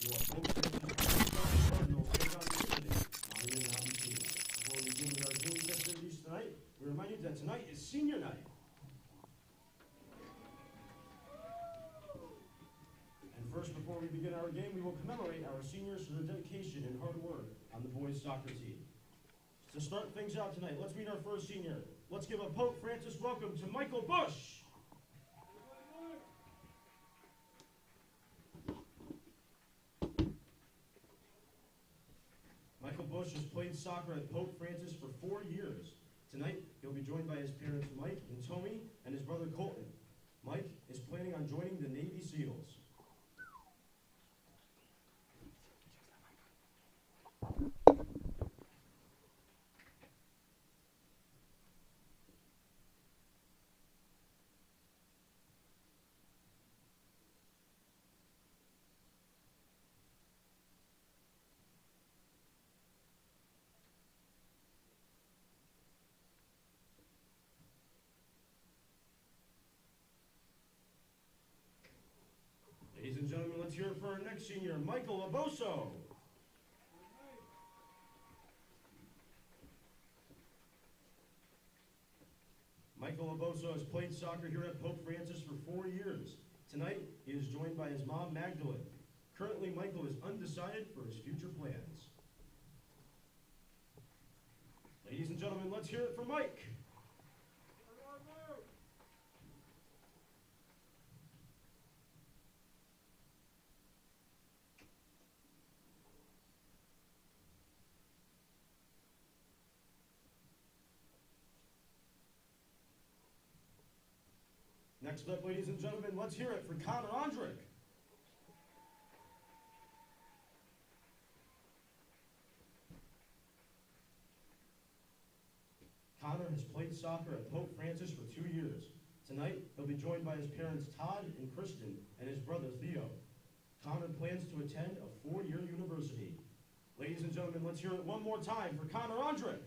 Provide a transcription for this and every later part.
Your folks Cardinals take on the Mountain Team. Before we begin with our game festivities tonight, we remind you that tonight is senior night. And first, before we begin our game, we will commemorate our seniors for their dedication and hard work on the boys' soccer team. To start things out tonight, let's meet our first senior. Let's give a Pope Francis welcome to Michael Bush. Michael Bush has played soccer at Pope Francis for 4 years. Tonight, he'll be joined by his parents Mike and Tommy and his brother Colton. Mike is planning on joining the Navy SEALs. Ladies and gentlemen, let's hear it for our next senior, Michael Aboso. Michael Aboso has played soccer here at Pope Francis for 4 years. Tonight, he is joined by his mom, Magdalene. Currently, Michael is undecided for his future plans. Ladies and gentlemen, let's hear it for Mike. Next up, ladies and gentlemen, let's hear it for Connor Ondrick. Connor has played soccer at Pope Francis for 2 years. Tonight, he'll be joined by his parents Todd and Kristen and his brother Theo. Connor plans to attend a 4-year university. Ladies and gentlemen, let's hear it one more time for Connor Ondrick.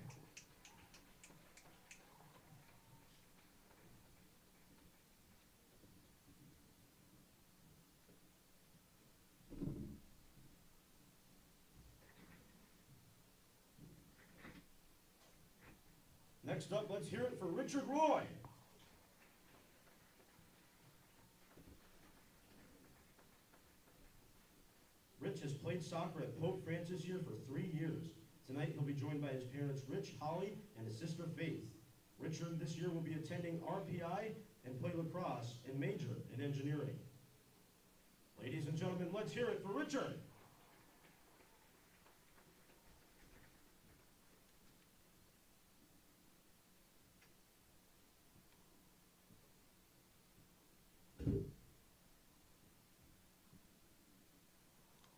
Next up, let's hear it for Richard Roy. Rich has played soccer at Pope Francis here for 3 years. Tonight, he'll be joined by his parents Rich, Holly, and his sister Faith. Richard this year will be attending RPI and play lacrosse and major in engineering. Ladies and gentlemen, let's hear it for Richard.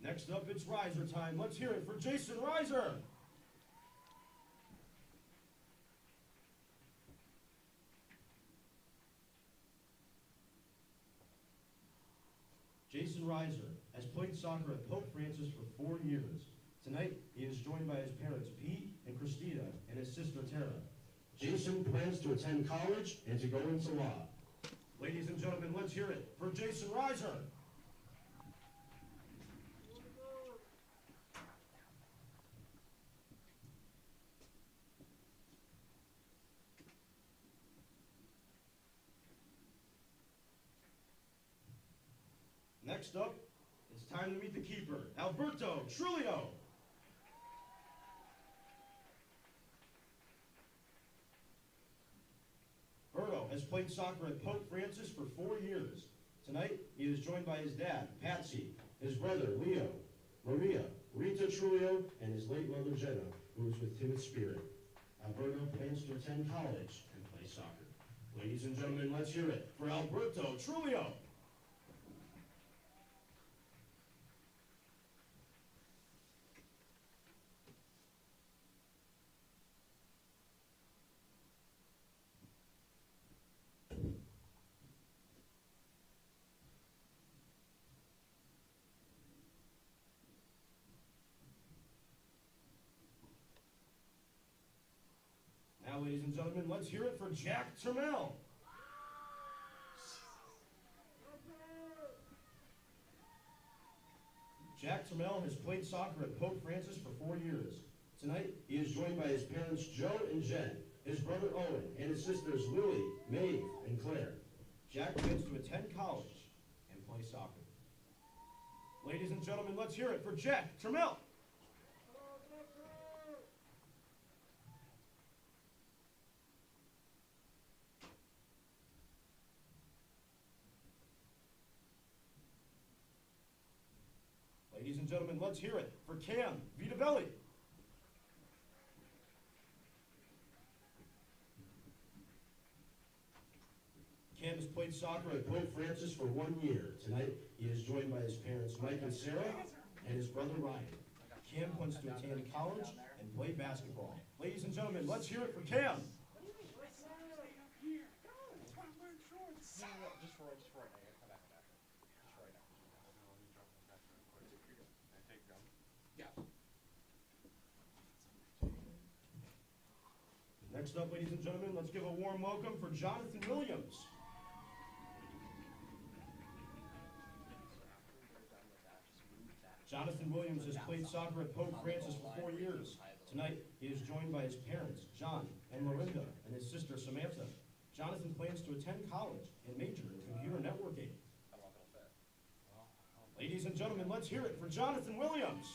Next up, it's Reiser time. Let's hear it for Jason Reiser. Jason Reiser has played soccer at Pope Francis for 4 years. Tonight, he is joined by his parents Pete and Christina and his sister Tara. Jason plans to attend college and to go into law. Ladies and gentlemen, let's hear it for Jason Reiser. Next up, it's time to meet the keeper, Alberto Trulio. Berto has played soccer at Pope Francis for 4 years. Tonight, he is joined by his dad, Patsy, his brother, Leo, Maria, Rita Trulio, and his late mother, Jenna, who is with Timid Spirit. Alberto plans to attend college and play soccer. Ladies and gentlemen, let's hear it for Alberto Trulio. Now, ladies and gentlemen, let's hear it for Jack Termel. Jack Jack Trammell has played soccer at Pope Francis for 4 years. Tonight, he is joined by his parents Joe and Jen, his brother Owen, and his sisters Lily, Maeve, and Claire. Jack plans to attend college and play soccer. Ladies and gentlemen, let's hear it for Jack Trammell. Ladies and gentlemen, let's hear it for Cam Vitavelli. Cam has played soccer at Pope Francis for 1 year. Tonight, he is joined by his parents Mike and Sarah and his brother Ryan. Cam plans to attend college and play basketball. Ladies and gentlemen, let's hear it for Cam. Next up, ladies and gentlemen, let's give a warm welcome for Jonathan Williams. Jonathan Williams has played soccer at Pope Francis for 4 years. Tonight, he is joined by his parents, John and Lorinda, and his sister, Samantha. Jonathan plans to attend college and major in computer networking. Ladies and gentlemen, let's hear it for Jonathan Williams.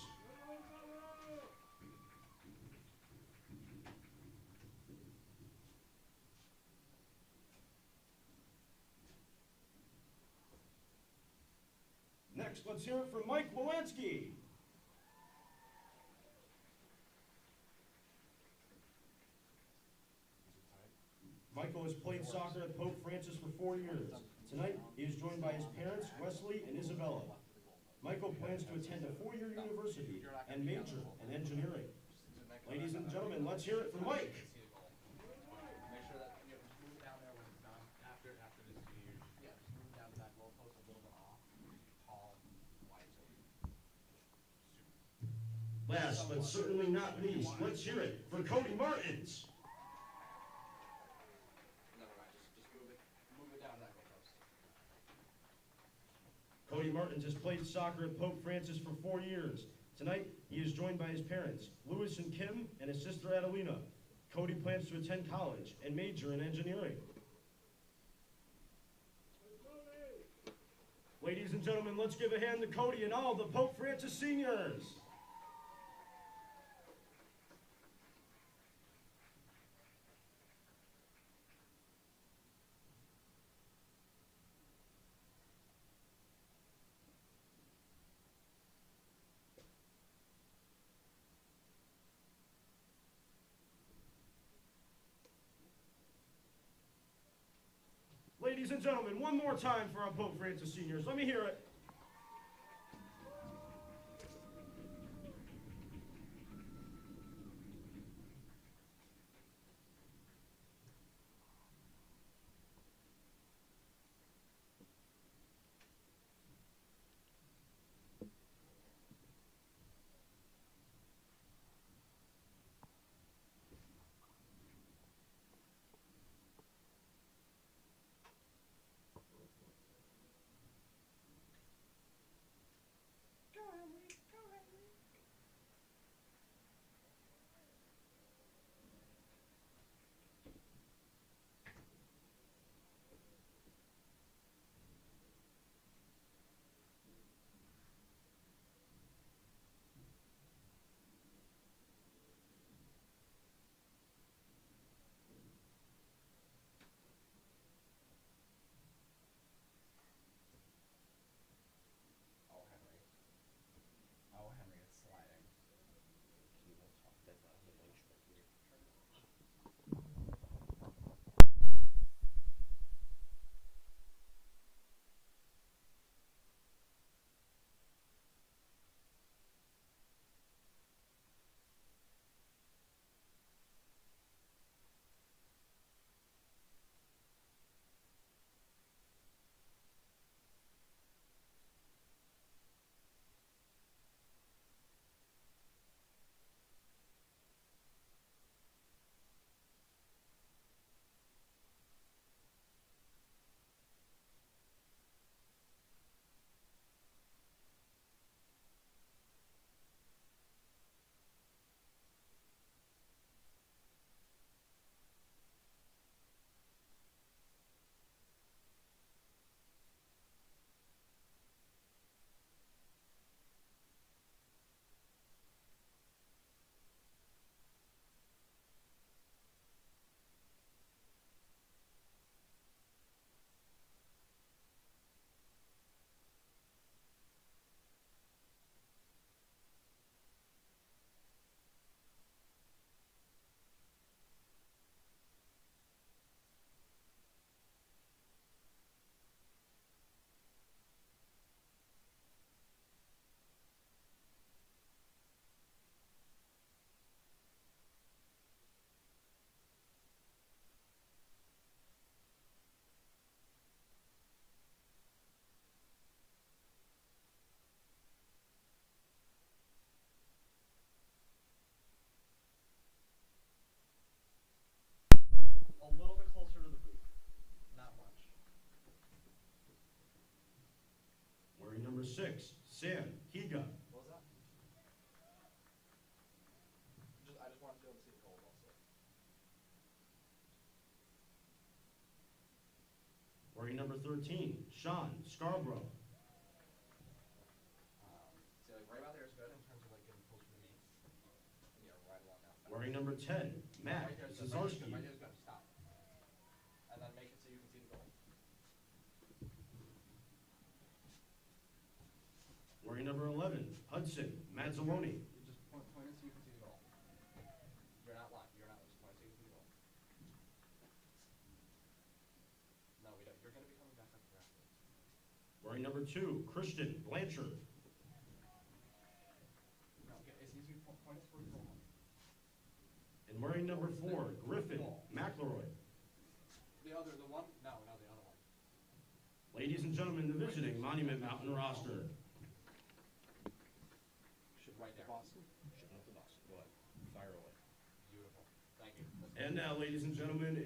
Next, let's hear it for Mike Wolanski. Michael has played soccer at Pope Francis for 4 years. Tonight, he is joined by his parents, Wesley and Isabella. Michael plans to attend a 4-year university and major in engineering. Ladies and gentlemen, let's hear it for Mike. Last but certainly not least, let's hear it for Cody Martins. Cody Martins has played soccer at Pope Francis for 4 years. Tonight, he is joined by his parents, Louis and Kim, and his sister Adelina. Cody plans to attend college and major in engineering. Ladies and gentlemen, let's give a hand to Cody and all the Pope Francis seniors. Ladies and gentlemen, one more time for our Pope Francis seniors. Let me hear it. 6, Sam Higa. What was that? I just wanted to be able to see the gold also. Wearing number 13, Sean Scarborough. See, like right about there is good in terms of like getting closer to me. Yeah, right along that. Wearing number 10, Matt Right there's good. Zazarski. Right there's good. Stop. And then make it so you can see the goal. Wearing number 11, Hudson Mazzoloni. You just point it so you can see the goal. You're not lying. You're not. Just point it so you can see the goal. No, we don't. You're going to be coming back up here afterwards. Wearing number 2, Christian Blanchard. No, it's easy. Point it towards the goal. And wearing number 4, Griffin McElroy. The other one? No, the other one. Ladies and gentlemen, the visiting Monument Mountain roster. Right there. Boston? Shouldn't have to Boston. Go ahead. Fire away. Beautiful. Thank you. And now, ladies and gentlemen,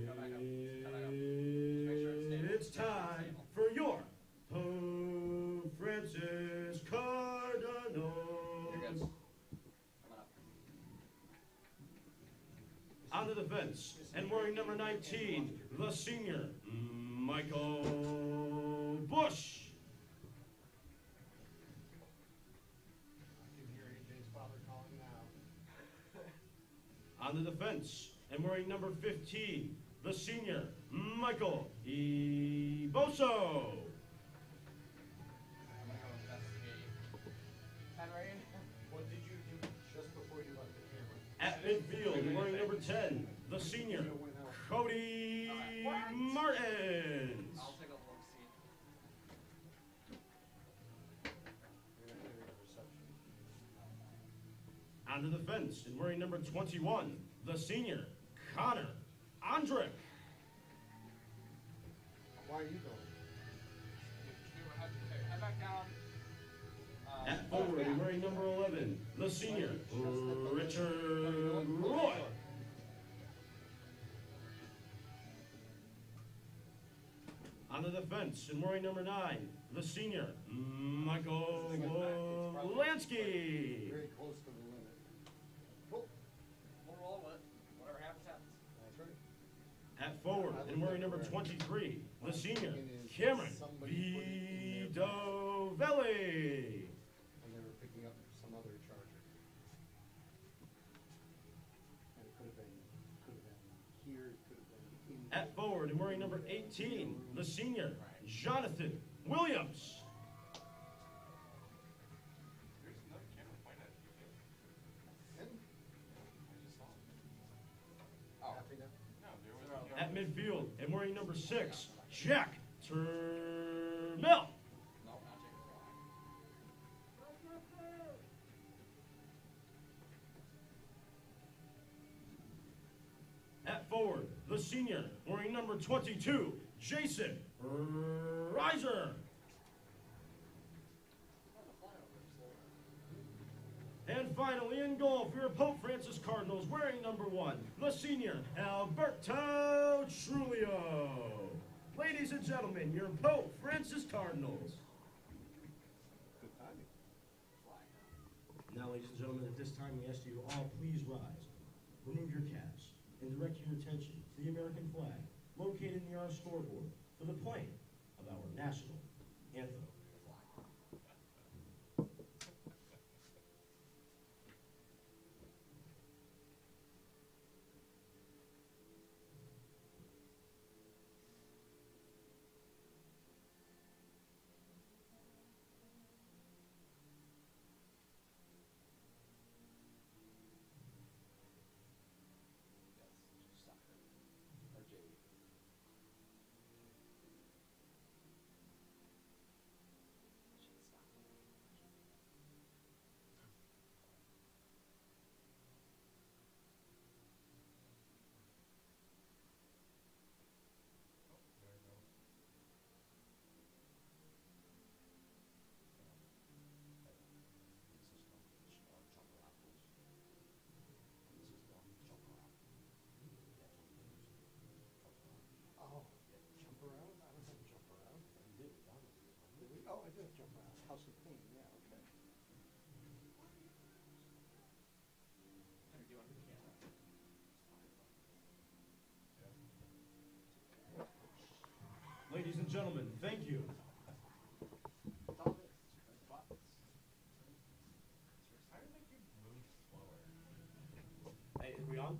Come back up. Come back up. Just make sure it's stable. it's time for your Pope Francis Cardinals. You're good. Coming up. Onto the fence, and wearing number 19, the senior, Michael Bush. On the defense, and wearing number 15, the senior, Michael E. Boso. I'm going to go investigate. Henry? What did you do just before you left the camera? At midfield, and wearing number 10, the senior, Cody Martins. I'll take a look, see. Onto the fence, and wearing number 21, the senior, Connor Andrick. Why are you going? Head back down. At forward, and wearing number 11, the senior, Richard Roy. On the defense, and wearing number 9, the senior, Michael Lansky. Very close to the limit. We'll roll with it. Whatever happens, happens. That's right. At forward, and wearing number 23, the senior, Cameron Vidovelli. And they were picking up some other charger. And it could have been here, it could have been in. At forward, and wearing number 18, the senior, Jonathan Williams. There's another camera pointed at you. And I just saw it. Oh. happy now? No, there was At midfield, and wearing number 6, Jack Turmel. No, not taking the flag. At forward, the senior, wearing number 22, Jason Reiser. And finally, in goal for your Pope Francis Cardinals, wearing number 1, the senior, Alberto Trulio. Ladies and gentlemen, your Pope Francis Cardinals. Good timing. Now, ladies and gentlemen, at this time, we ask you to all please rise, remove your caps, and direct your attention to the American flag located near our scoreboard for the playing of our national anthem. Soccer. Or JV. gentlemen, thank you. It's all this. It's buttons. How do you make your move slower? Hey, are we on?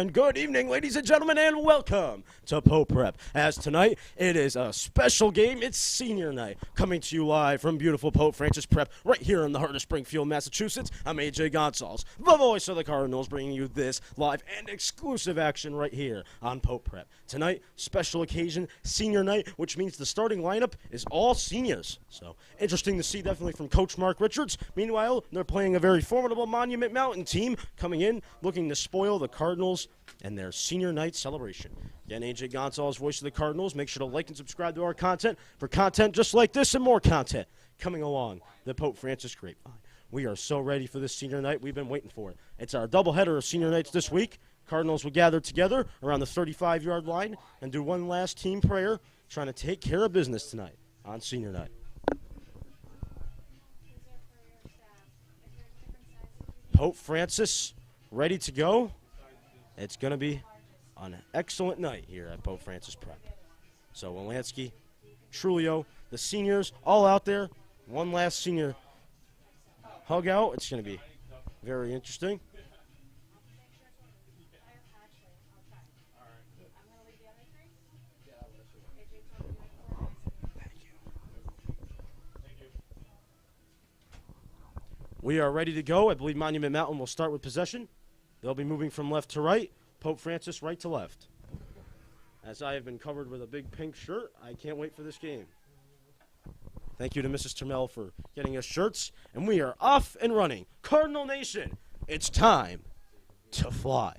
And good evening, ladies and gentlemen, and welcome to Pope Prep. As tonight, it is a special game. It's senior night, coming to you live from beautiful Pope Francis Prep, right here in the heart of Springfield, Massachusetts. I'm AJ Gonzalez, the voice of the Cardinals, bringing you this live and exclusive action right here on Pope Prep. Tonight, special occasion, senior night, which means the starting lineup is all seniors. So, interesting to see, definitely, from Coach Mark Richards. Meanwhile, they're playing a very formidable Monument Mountain team, coming in, looking to spoil the Cardinals and their senior night celebration. Again, AJ Gonzalez, voice of the Cardinals. Make sure to like and subscribe to our content for content just like this and more content coming along the Pope Francis grapevine. We are so ready for this senior night. We've been waiting for it. It's our doubleheader of senior nights this week. Cardinals will gather together around the 35-yard line and do one last team prayer, trying to take care of business tonight on senior night. Pope Francis ready to go. It's going to be an excellent night here at Pope Francis Prep. So Wolanski, Trulio, the seniors, all out there. One last senior hug out. It's going to be very interesting. We are ready to go. I believe Monument Mountain will start with possession. They'll be moving from left to right. Pope Francis right to left. As I have been covered with a big pink shirt, I can't wait for this game. Thank you to Mrs. Termel for getting us shirts. And we are off and running. Cardinal Nation, it's time to fly.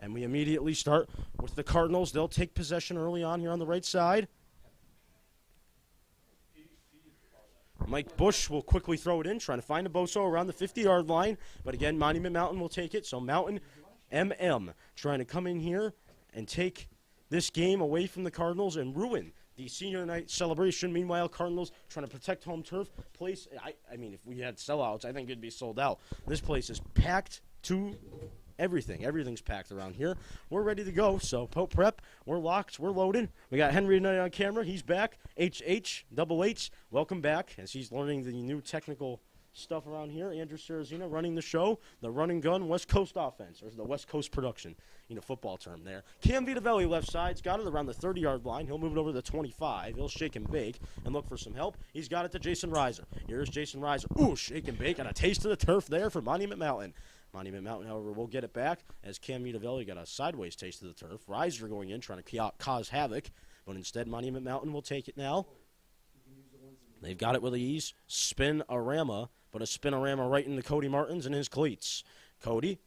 And we immediately start with the Cardinals. They'll take possession early on here on the right side. Mike Bush will quickly throw it in, trying to find a Boso around the 50-yard line. But again, Monument Mountain will take it. So Mountain MM trying to come in here and take this game away from the Cardinals and ruin the senior night celebration. Meanwhile, Cardinals trying to protect home turf. Place, I mean, if we had sellouts, I think it'd be sold out. This place is packed to everything. Everything's packed around here. We're ready to go. So Pope Prep, we're locked, we're loaded. We got Henry tonight on camera. He's back. Double H, welcome back as he's learning the new technical stuff around here. Andrew Sarazina running the show, the run and gun West Coast offense, or the West Coast production, football term there. Cam Vitavelli left side's got it around the 30-yard line. He'll move it over to the 25. He'll shake and bake and look for some help. He's got it to Jason Reiser. Here's Jason Reiser. Ooh, shake and bake, and a taste of the turf there for Monument Mountain. Monument Mountain, however, will get it back as Cam Vitavelli got a sideways taste of the turf. Reiser going in, trying to cause havoc, but instead Monument Mountain will take it now. They've got it with ease. Spin-a-rama, but a spin-a-rama right into Cody Martins and his cleats. Cody,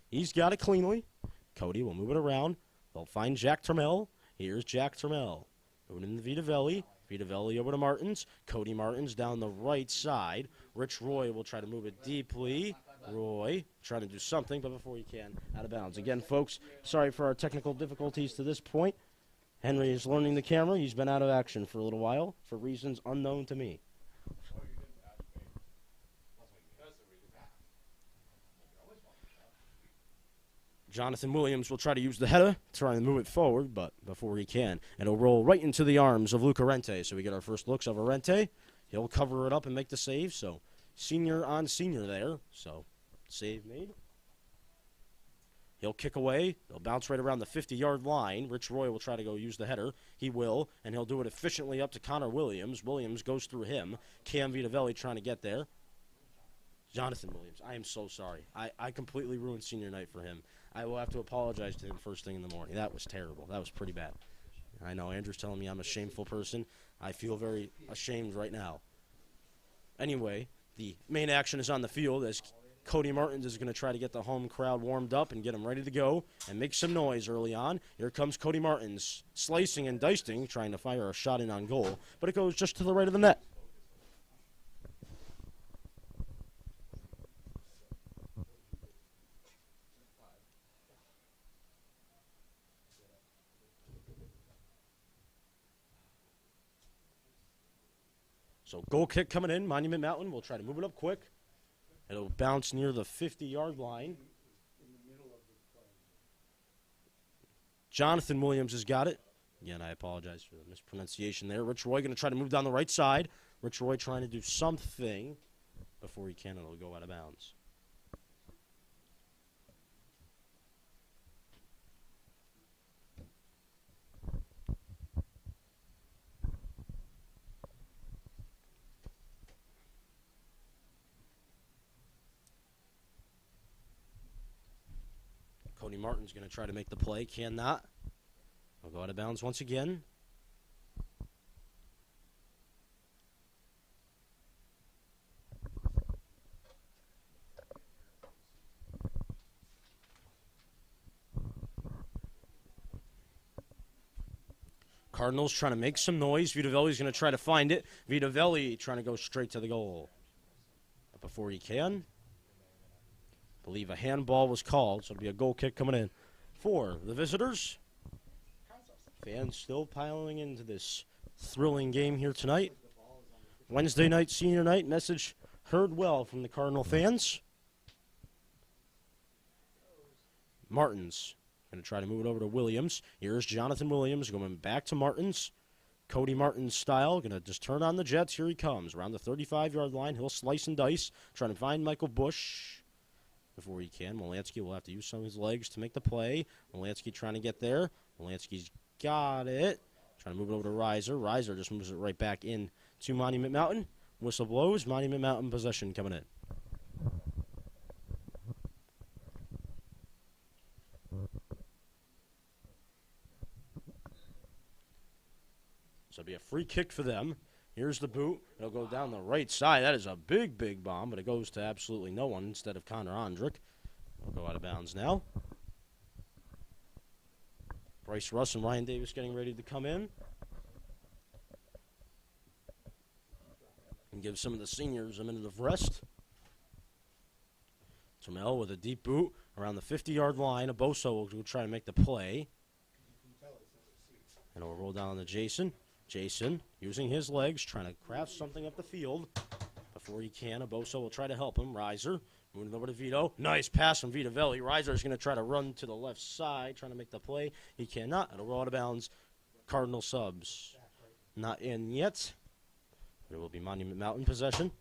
he's got it cleanly. Cody will move it around. They'll find Jack Termel. Here's Jack Termel. Moving into Vitavelli. Vitavelli over to Martins. Cody Martins down the right side. Rich Roy will try to move it deeply. Roy trying to do something, but before he can, out of bounds. Again, folks, sorry for our technical difficulties to this point. Henry is learning the camera. He's been out of action for a little while for reasons unknown to me. Jonathan Williams will try to use the header, trying to move it forward, but before he can. And it'll roll right into the arms of Luca Rente. So we get our first looks of Rente. He'll cover it up and make the save. So senior on senior there. So save made. He'll kick away. He'll bounce right around the 50-yard line. Rich Roy will try to go use the header. He will, and he'll do it efficiently up to Connor Williams. Williams goes through him. Cam Vitavelli trying to get there. Jonathan Williams, I am so sorry. I completely ruined senior night for him. I will have to apologize to him first thing in the morning. That was terrible. That was pretty bad. I know Andrew's telling me I'm a shameful person. I feel very ashamed right now. Anyway, the main action is on the field as Cody Martins is going to try to get the home crowd warmed up and get them ready to go and make some noise early on. Here comes Cody Martins, slicing and dicing, trying to fire a shot in on goal, but it goes just to the right of the net. So goal kick coming in. Monument Mountain will try to move it up quick. It'll bounce near the 50-yard line. Jonathan Williams has got it. Again, I apologize for the mispronunciation there. Rich Roy going to try to move down the right side. Rich Roy trying to do something before he can, and it'll go out of bounds. Cody Martins going to try to make the play. Cannot. He'll go out of bounds once again. Cardinals trying to make some noise. Vitavelli's going to try to find it. Vitavelli trying to go straight to the goal. But before he can, I believe a handball was called, so it'll be a goal kick coming in for the visitors. Fans still piling into this thrilling game here tonight. Wednesday night, senior night, message heard well from the Cardinal fans. Martins going to try to move it over to Williams. Here's Jonathan Williams going back to Martins. Cody Martins style, going to just turn on the Jets. Here he comes around the 35-yard line. He'll slice and dice, trying to find Michael Bush. Before he can, Molansky will have to use some of his legs to make the play. Molansky trying to get there. Molansky's got it. Trying to move it over to Reiser. Reiser just moves it right back in to Monument Mountain. Whistle blows. Monument Mountain possession coming in. So it'll be a free kick for them. Here's the boot. It'll go down the right side. That is a big, big bomb, but it goes to absolutely no one instead of Connor Ondrick. It'll go out of bounds now. Bryce Russ and Ryan Davis getting ready to come in. And give some of the seniors a minute of rest. Termel with a deep boot around the 50-yard line. Aboso will try to make the play. And it'll roll down to Jason. Jason, using his legs, trying to craft something up the field. Before he can, Aboso will try to help him. Reiser, moving over to Vito. Nice pass from Vitavelli. Reiser is going to try to run to the left side, trying to make the play. He cannot. It'll roll out of bounds. Cardinal subs. Not in yet. But it will be Monument Mountain possession.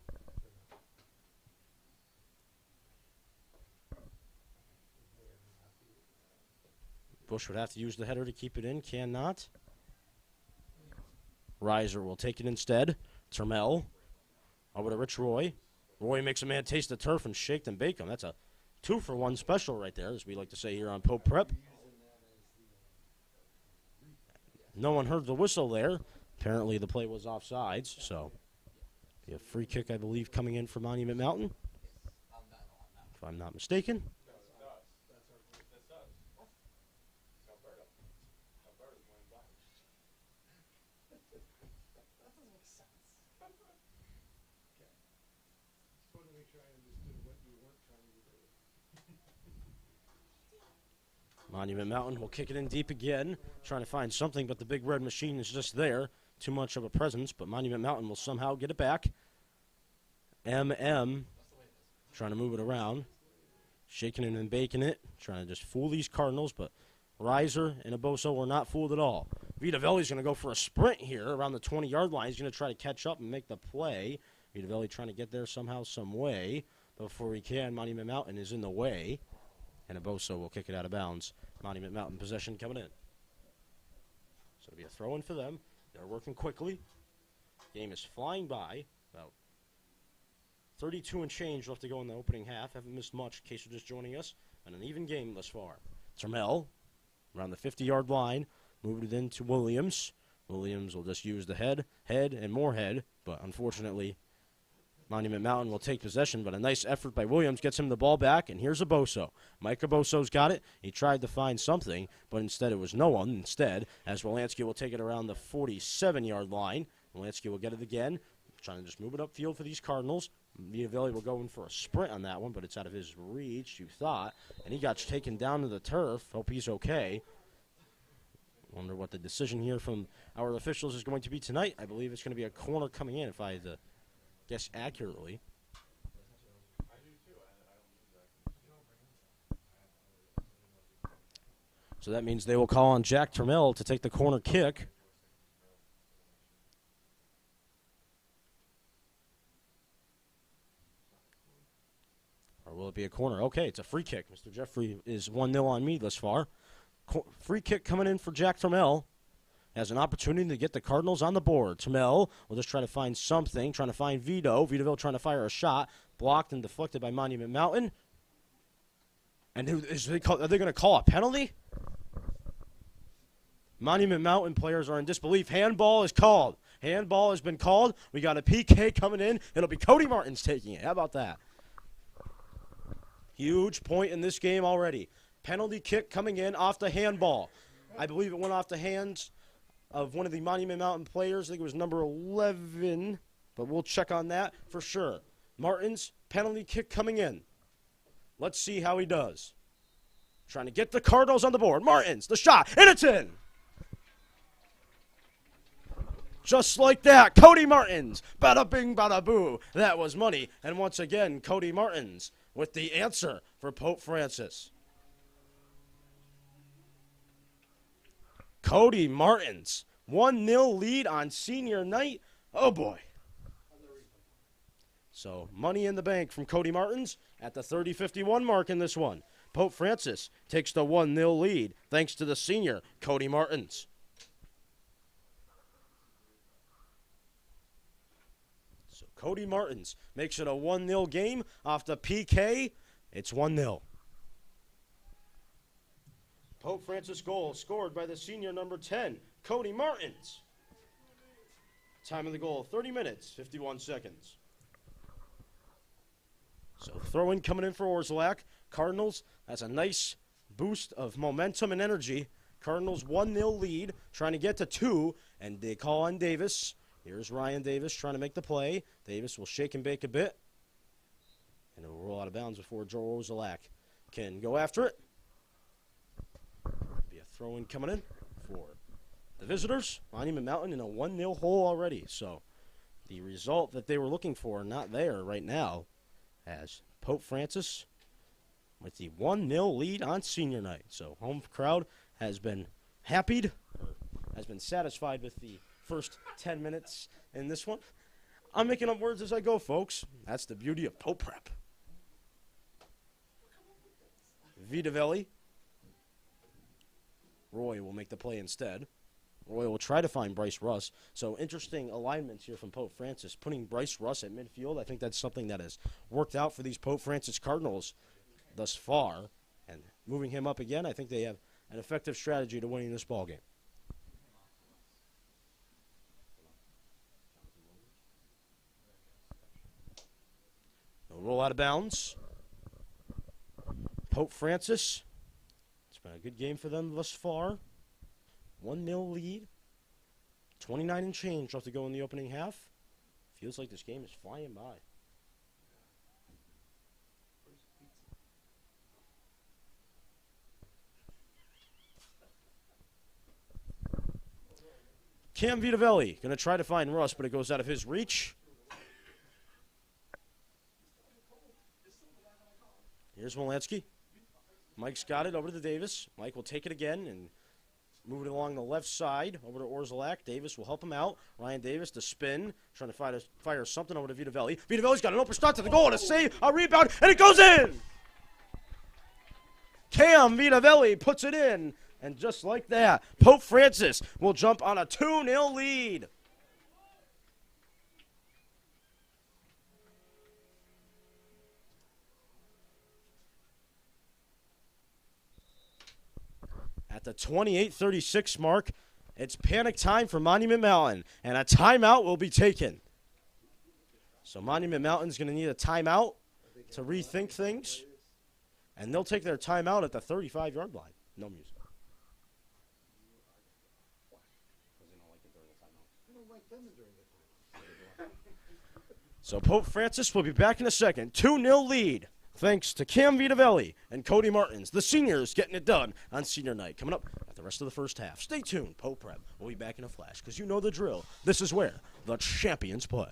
Bush would have to use the header to keep it in. Cannot. Reiser will take it instead. Termel over to Rich Roy. Roy makes a man taste the turf and shake and bake him. That's a 2-for-1 special right there, as we like to say here on Pope Prep. No one heard the whistle there. Apparently the play was offsides, so be a free kick, I believe, coming in for Monument Mountain, if I'm not mistaken. Monument Mountain will kick it in deep again, trying to find something, but the big red machine is just there. Too much of a presence, but Monument Mountain will somehow get it back. MM trying to move it around, shaking it and baking it, trying to just fool these Cardinals, but Reiser and Aboso were not fooled at all. Vitavelli's going to go for a sprint here around the 20-yard line. He's going to try to catch up and make the play. Vitavelli trying to get there somehow, some way. Before he can, Monument Mountain is in the way. And Aboso will kick it out of bounds. Monument Mountain possession coming in. So it'll be a throw-in for them. They're working quickly. Game is flying by. About 32 and change left to go in the opening half. Haven't missed much in case you're just joining us. And an even game thus far. Termel around the 50-yard line. Moved it into Williams. Williams will just use the head, and more head. But unfortunately, Monument Mountain will take possession, but a nice effort by Williams gets him the ball back, and here's Aboso. Mike Aboso's got it. He tried to find something, but instead it was no one. Instead, as Wolanski will take it around the 47-yard line. Wolanski will get it again, trying to just move it upfield for these Cardinals. Vitavelli will go in for a sprint on that one, but it's out of his reach, you thought. And he got taken down to the turf. Hope he's okay. Wonder what the decision here from our officials is going to be tonight. I believe it's going to be a corner coming in, if I had to guess accurately. So that means they will call on Jack Trammell to take the corner kick. Or will it be a corner? Okay, it's a free kick. Mr. Jeffrey is 1-0 on me thus far. Free kick coming in for Jack Trammell. Has an opportunity to get the Cardinals on the board. Trammell will just try to find something, trying to find Vito. Vitaville trying to fire a shot. Blocked and deflected by Monument Mountain. And are they going to call a penalty? Monument Mountain players are in disbelief. Handball is called. Handball has been called. We got a PK coming in. It'll be Cody Martins taking it. How about that? Huge point in this game already. Penalty kick coming in off the handball. I believe it went off the hands of one of the Monument Mountain players. I think it was number 11, but we'll check on that for sure. Martins, penalty kick coming in. Let's see how he does. Trying to get the Cardinals on the board. Martins, the shot, and it's in. Just like that, Cody Martins. Bada bing, bada boo. That was money. And once again, Cody Martins with the answer for Pope Francis. Cody Martins, 1-0 lead on senior night. Oh, boy. So, money in the bank from Cody Martins at the 30-51 mark in this one. Pope Francis takes the 1-0 lead thanks to the senior, Cody Martins. So, Cody Martins makes it a 1-0 game off the PK. It's 1-0. Pope Francis goal scored by the senior number 10, Cody Martins. Time of the goal, 30 minutes, 51 seconds. So throw-in coming in for Orszalak. Cardinals, that's a nice boost of momentum and energy. Cardinals 1-0 lead, trying to get to 2, and they call on Davis. Here's Ryan Davis trying to make the play. Davis will shake and bake a bit, and it will roll out of bounds before Joe Orszalak can go after it. Throw-in coming in for the visitors. Monument Mountain in a 1-0 hole already. So the result that they were looking for not there right now, as Pope Francis with the 1-0 lead on senior night. So home crowd has been has been satisfied with the first 10 minutes in this one. I'm making up words as I go, folks. That's the beauty of Pope Prep. Vitavelli. Roy will make the play instead. Roy will try to find Bryce Russ. So interesting alignments here from Pope Francis. Putting Bryce Russ at midfield, I think that's something that has worked out for these Pope Francis Cardinals thus far. And moving him up again, I think they have an effective strategy to winning this ball game. No roll out of bounds. Pope Francis. Been a good game for them thus far. 1-0 lead. 29 and change left to go in the opening half. Feels like this game is flying by. Cam Vitavelli going to try to find Russ, but it goes out of his reach. Here's Wolanski. Mike's got it over to Davis. Mike will take it again and move it along the left side over to Orszalak. Davis will help him out. Ryan Davis, the spin, trying to fire something over to Vitavelli. Vitavelli's got an open start to the goal and a save, a rebound, and it goes in! Cam Vitavelli puts it in, and just like that, Pope Francis will jump on a 2-0 lead. At the 28:36 mark, it's panic time for Monument Mountain, and a timeout will be taken. So Monument Mountain's going to need a timeout to rethink things, and they'll take their timeout at the 35-yard line. No music. So Pope Francis will be back in a second. 2-0 lead thanks to Cam Vitavelli and Cody Martins, the seniors getting it done on senior night. Coming up at the rest of the first half. Stay tuned, Pope Prep. We'll be back in a flash because you know the drill. This is where the champions play.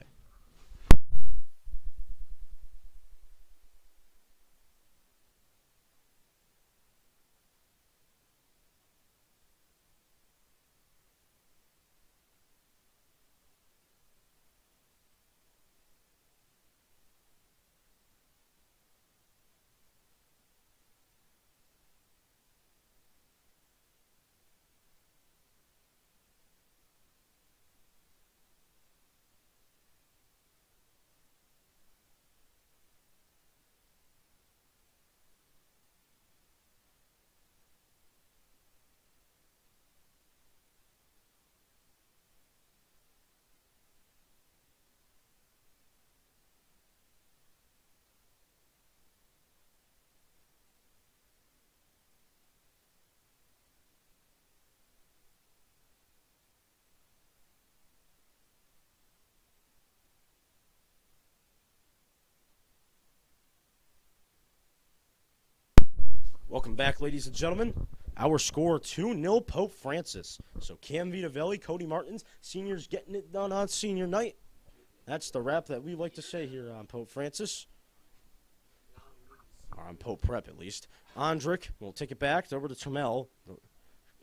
Welcome back, ladies and gentlemen. Our score 2-0 Pope Francis. So Cam Vitavelli, Cody Martins, seniors getting it done on senior night. That's the rap that we like to say here on Pope Francis. Or on Pope Prep, at least. Andrick will take it back over to Trammell.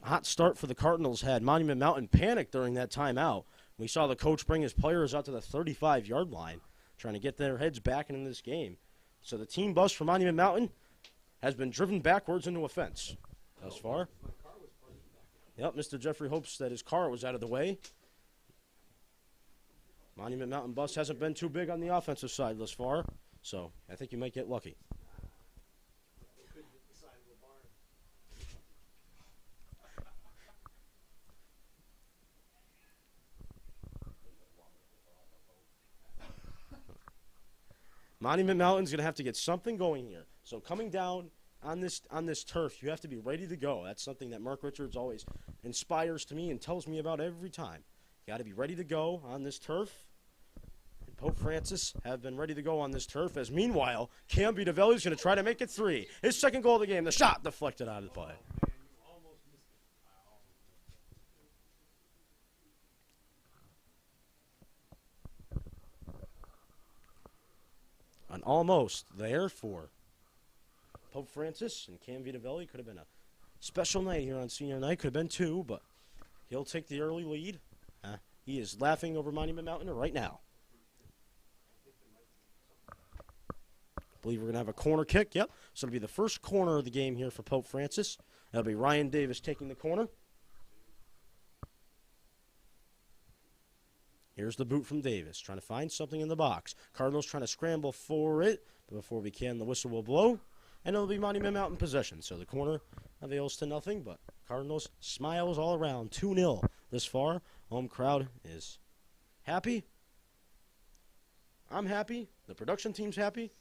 Hot start for the Cardinals had Monument Mountain panic during that timeout. We saw the coach bring his players out to the 35-yard line, trying to get their heads back into this game. So the team bus for Monument Mountain has been driven backwards into a fence thus far. Yep, Mr. Jeffrey hopes that his car was out of the way. Monument Mountain bus hasn't been too big on the offensive side thus far, so I think you might get lucky. Monument Mountain's going to have to get something going here. So coming down on this turf, you have to be ready to go. That's something that Mark Richards always inspires to me and tells me about every time. You got to be ready to go on this turf. And Pope Francis have been ready to go on this turf. As meanwhile, Cam Vitavelli is going to try to make it 3. His second goal of the game. The shot deflected out of the play. And almost there for Pope Francis and Cam Vitavelli. Could have been a special night here on senior night. Could have been 2, but he'll take the early lead. He is laughing over Monument Mountain right now. I believe we're going to have a corner kick. Yep. So it'll be the first corner of the game here for Pope Francis. That'll be Ryan Davis taking the corner. Here's the boot from Davis, trying to find something in the box. Cardinals trying to scramble for it, but before we can, the whistle will blow, and it'll be Monument Mountain possession. So the corner avails to nothing, but Cardinals smiles all around. 2-0 this far. Home crowd is happy. I'm happy. The production team's happy.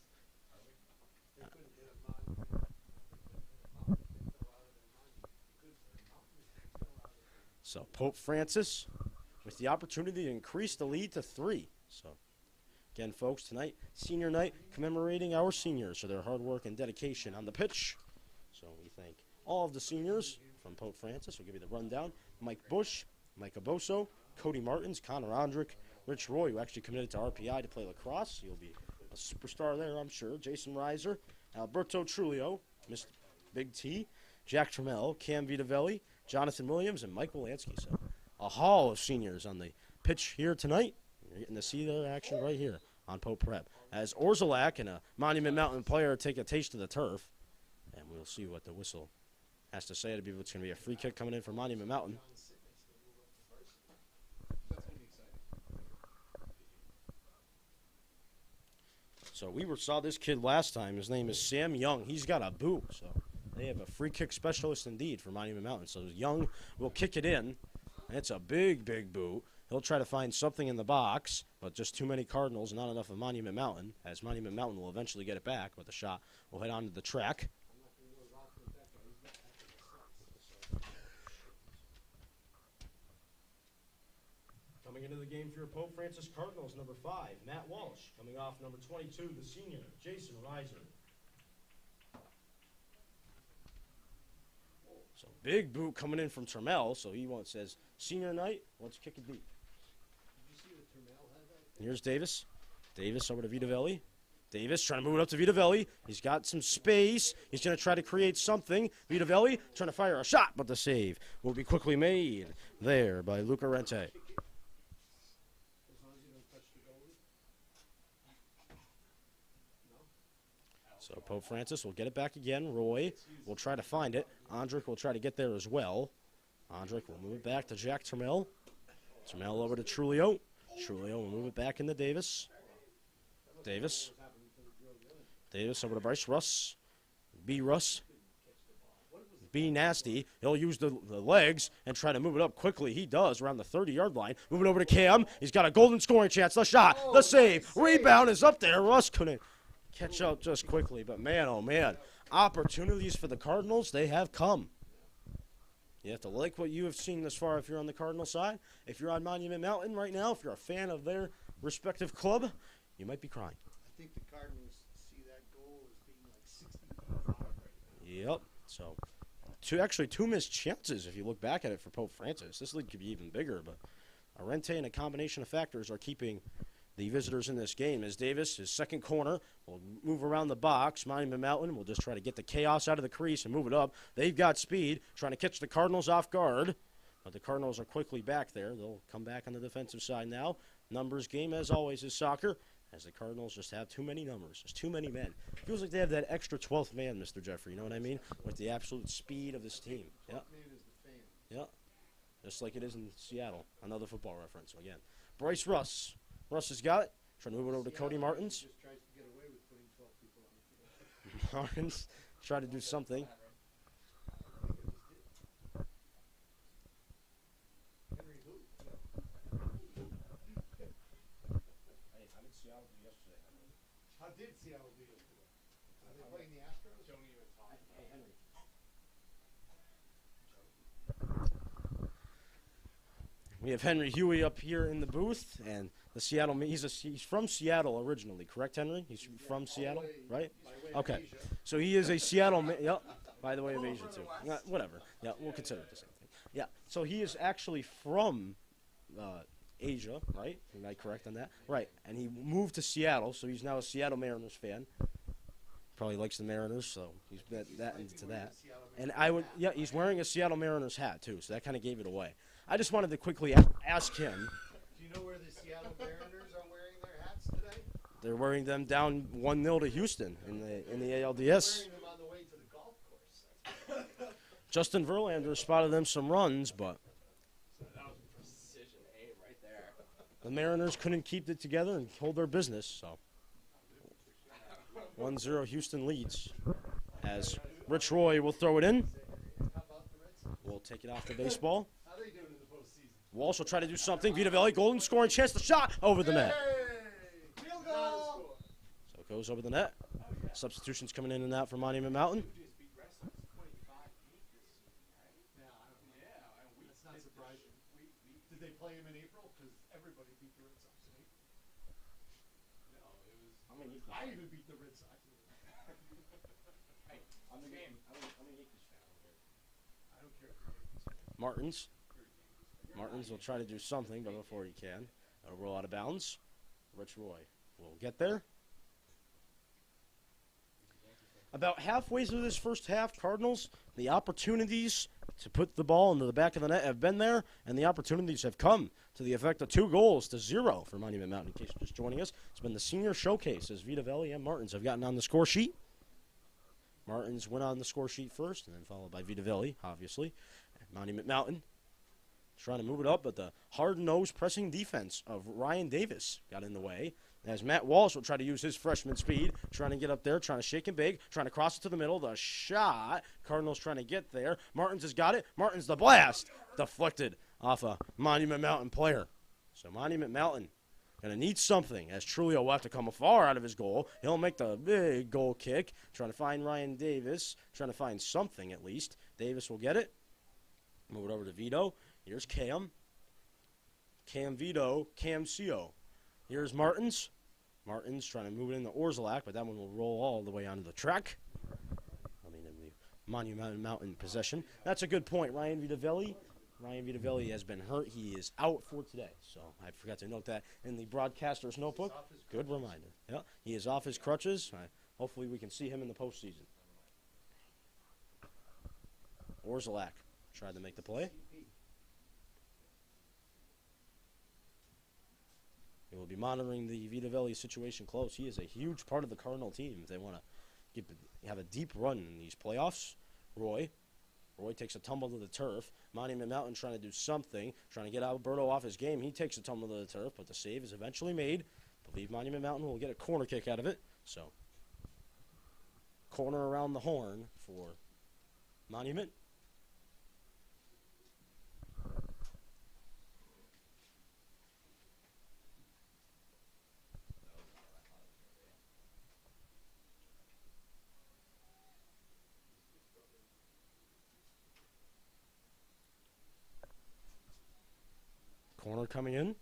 So Pope Francis with the opportunity to increase the lead to 3. So, again, folks, tonight, senior night, commemorating our seniors for their hard work and dedication on the pitch. So we thank all of the seniors from Pope Francis. We'll give you the rundown. Mike Bush, Mike Aboso, Cody Martins, Connor Ondrick, Rich Roy, who actually committed to RPI to play lacrosse. He'll be a superstar there, I'm sure. Jason Reiser, Alberto Trulio, Mr. Big T, Jack Trammell, Cam Vitavelli, Jonathan Williams, and Mike Wolanski. So a hall of seniors on the pitch here tonight. You're getting to see their action right here on Pope Prep. As Orzalak and a Monument Mountain player take a taste of the turf. And we'll see what the whistle has to say. It's going to be a free kick coming in for Monument Mountain. So we saw this kid last time. His name is Sam Young. He's got a boot. So they have a free kick specialist indeed for Monument Mountain. So Young will kick it in. It's a big, big boot. He'll try to find something in the box, but just too many Cardinals, not enough of Monument Mountain, as Monument Mountain will eventually get it back, but the shot will head onto the track. Coming into the game for your Pope Francis Cardinals, number 5, Matt Walsh. Coming off number 22, the senior, Jason Reiser. So big boot coming in from Trammell. So he says, senior night, let's kick it deep. Here's Davis. Davis over to Vitavelli. Davis trying to move it up to Vitavelli. He's got some space. He's going to try to create something. Vitavelli trying to fire a shot, but the save will be quickly made there by Luca Rente. So Pope Francis will get it back again. Roy will try to find it. Andrick will try to get there as well. Andrick will move it back to Jack Trammell. Trammell over to Trulio. Trulio will move it back into Davis. Davis. Davis over to Bryce Russ. B. Russ. B. Nasty. He'll use the legs and try to move it up quickly. He does around the 30-yard line. Move it over to Cam. He's got a golden scoring chance. The shot. The save. Rebound is up there. Russ couldn't catch up just quickly. But, man, oh, man. Opportunities for the Cardinals, they have come. You have to like what you have seen thus far if you're on the Cardinal side. If you're on Monument Mountain right now, if you're a fan of their respective club, you might be crying. I think the Cardinals see that goal as being like 60 right now. Yep. So, two missed chances if you look back at it for Pope Francis. This lead could be even bigger, but Arente and a combination of factors are keeping the visitors in this game. As Davis, his second corner, will move around the box. Monument Mountain will just try to get the chaos out of the crease and move it up. They've got speed, trying to catch the Cardinals off guard, but the Cardinals are quickly back there. They'll come back on the defensive side now. Numbers game, as always, is soccer, as the Cardinals just have too many numbers. There's too many men. Feels like they have that extra 12th man, Mr. Jeffrey, you know what I mean? With the absolute speed of this team. Yeah. Yeah. Just like it is in Seattle. Another football reference again. Bryce Russ. Russ has got it. Trying to move it over to Cody Martins. Just tries to get away with putting 12 people on the field. Martins try to do something. Henry who? Hey, I'm in Seattle yesterday. How did Seattle do yesterday? Are they playing the Astros? Hey, Henry. We have Henry Huey up here in the booth, and the Seattle. He's from Seattle originally, correct, Henry? He's from Seattle, right? Okay, so he is a Seattle. Yep. By the way of Asia too. Whatever. Yeah, we'll consider it the same thing. Yeah. So he is actually from Asia, right? Am I correct on that? Right. And he moved to Seattle, so he's now a Seattle Mariners fan. Probably likes the Mariners, so he's that into that. And he's wearing a Seattle Mariners hat too, so that kind of gave it away. I just wanted to quickly ask him. Do you know where the Seattle Mariners are wearing their hats today? They're wearing them down 1-0 to Houston in the ALDS. They're wearing them on the way to the golf course. Justin Verlander spotted them some runs, but That was precision aim right there. the Mariners couldn't keep it together and hold their business. So 1-0 Houston leads as Rich Roy will throw it in. We'll take it off the baseball. How they doing in the postseason? Walsh will try to do something. Vitavelli, golden scoring chance. The shot over the net. Hey! Field goal! So it goes over the net. Substitutions coming in and out for Monument Mountain. Yeah, I don't know. That's not surprising. Did they play him in April? Because everybody beat the Red Sox in April. I even beat the Red Sox. I'm a Yankees fan. I don't care. Martins. Martins will try to do something, but before he can, it'll roll out of bounds. Rich Roy will get there. About halfway through this first half, Cardinals, the opportunities to put the ball into the back of the net have been there, and the opportunities have come to the effect of 2-0 for Monument Mountain. In case you're just joining us, it's been the senior showcase as Vitavelli and Martins have gotten on the score sheet. Martins went on the score sheet first, and then followed by Vitavelli, obviously. Monument Mountain trying to move it up, but the hard-nosed pressing defense of Ryan Davis got in the way. As Matt Walsh will try to use his freshman speed, trying to get up there, trying to shake him big, trying to cross it to the middle. The shot. Cardinals trying to get there. Martins has got it. Martins the blast. Deflected off a Monument Mountain player. So Monument Mountain going to need something, as Trulio will have to come far out of his goal. He'll make the big goal kick, trying to find Ryan Davis, trying to find something at least. Davis will get it. Move it over to Vito. Here's Cam. Cam Vito. Cam Co. Here's Martins. Martins trying to move it into Orzelak, but that one will roll all the way onto the track. I mean, in the Monument Mountain possession. That's a good point. Ryan Vitavelli has been hurt. He is out for today. So I forgot to note that in the broadcaster's notebook. Good reminder. Yeah, he is off his crutches. Hopefully we can see him in the postseason. Orzelak tried to make the play. We will be monitoring the Vitavelli situation close. He is a huge part of the Cardinal team if they want to have a deep run in these playoffs. Roy takes a tumble to the turf. Monument Mountain trying to do something, trying to get Alberto off his game. He takes a tumble to the turf, but the save is eventually made. I believe Monument Mountain will get a corner kick out of it. So, corner around the horn for Monument. Corner coming in.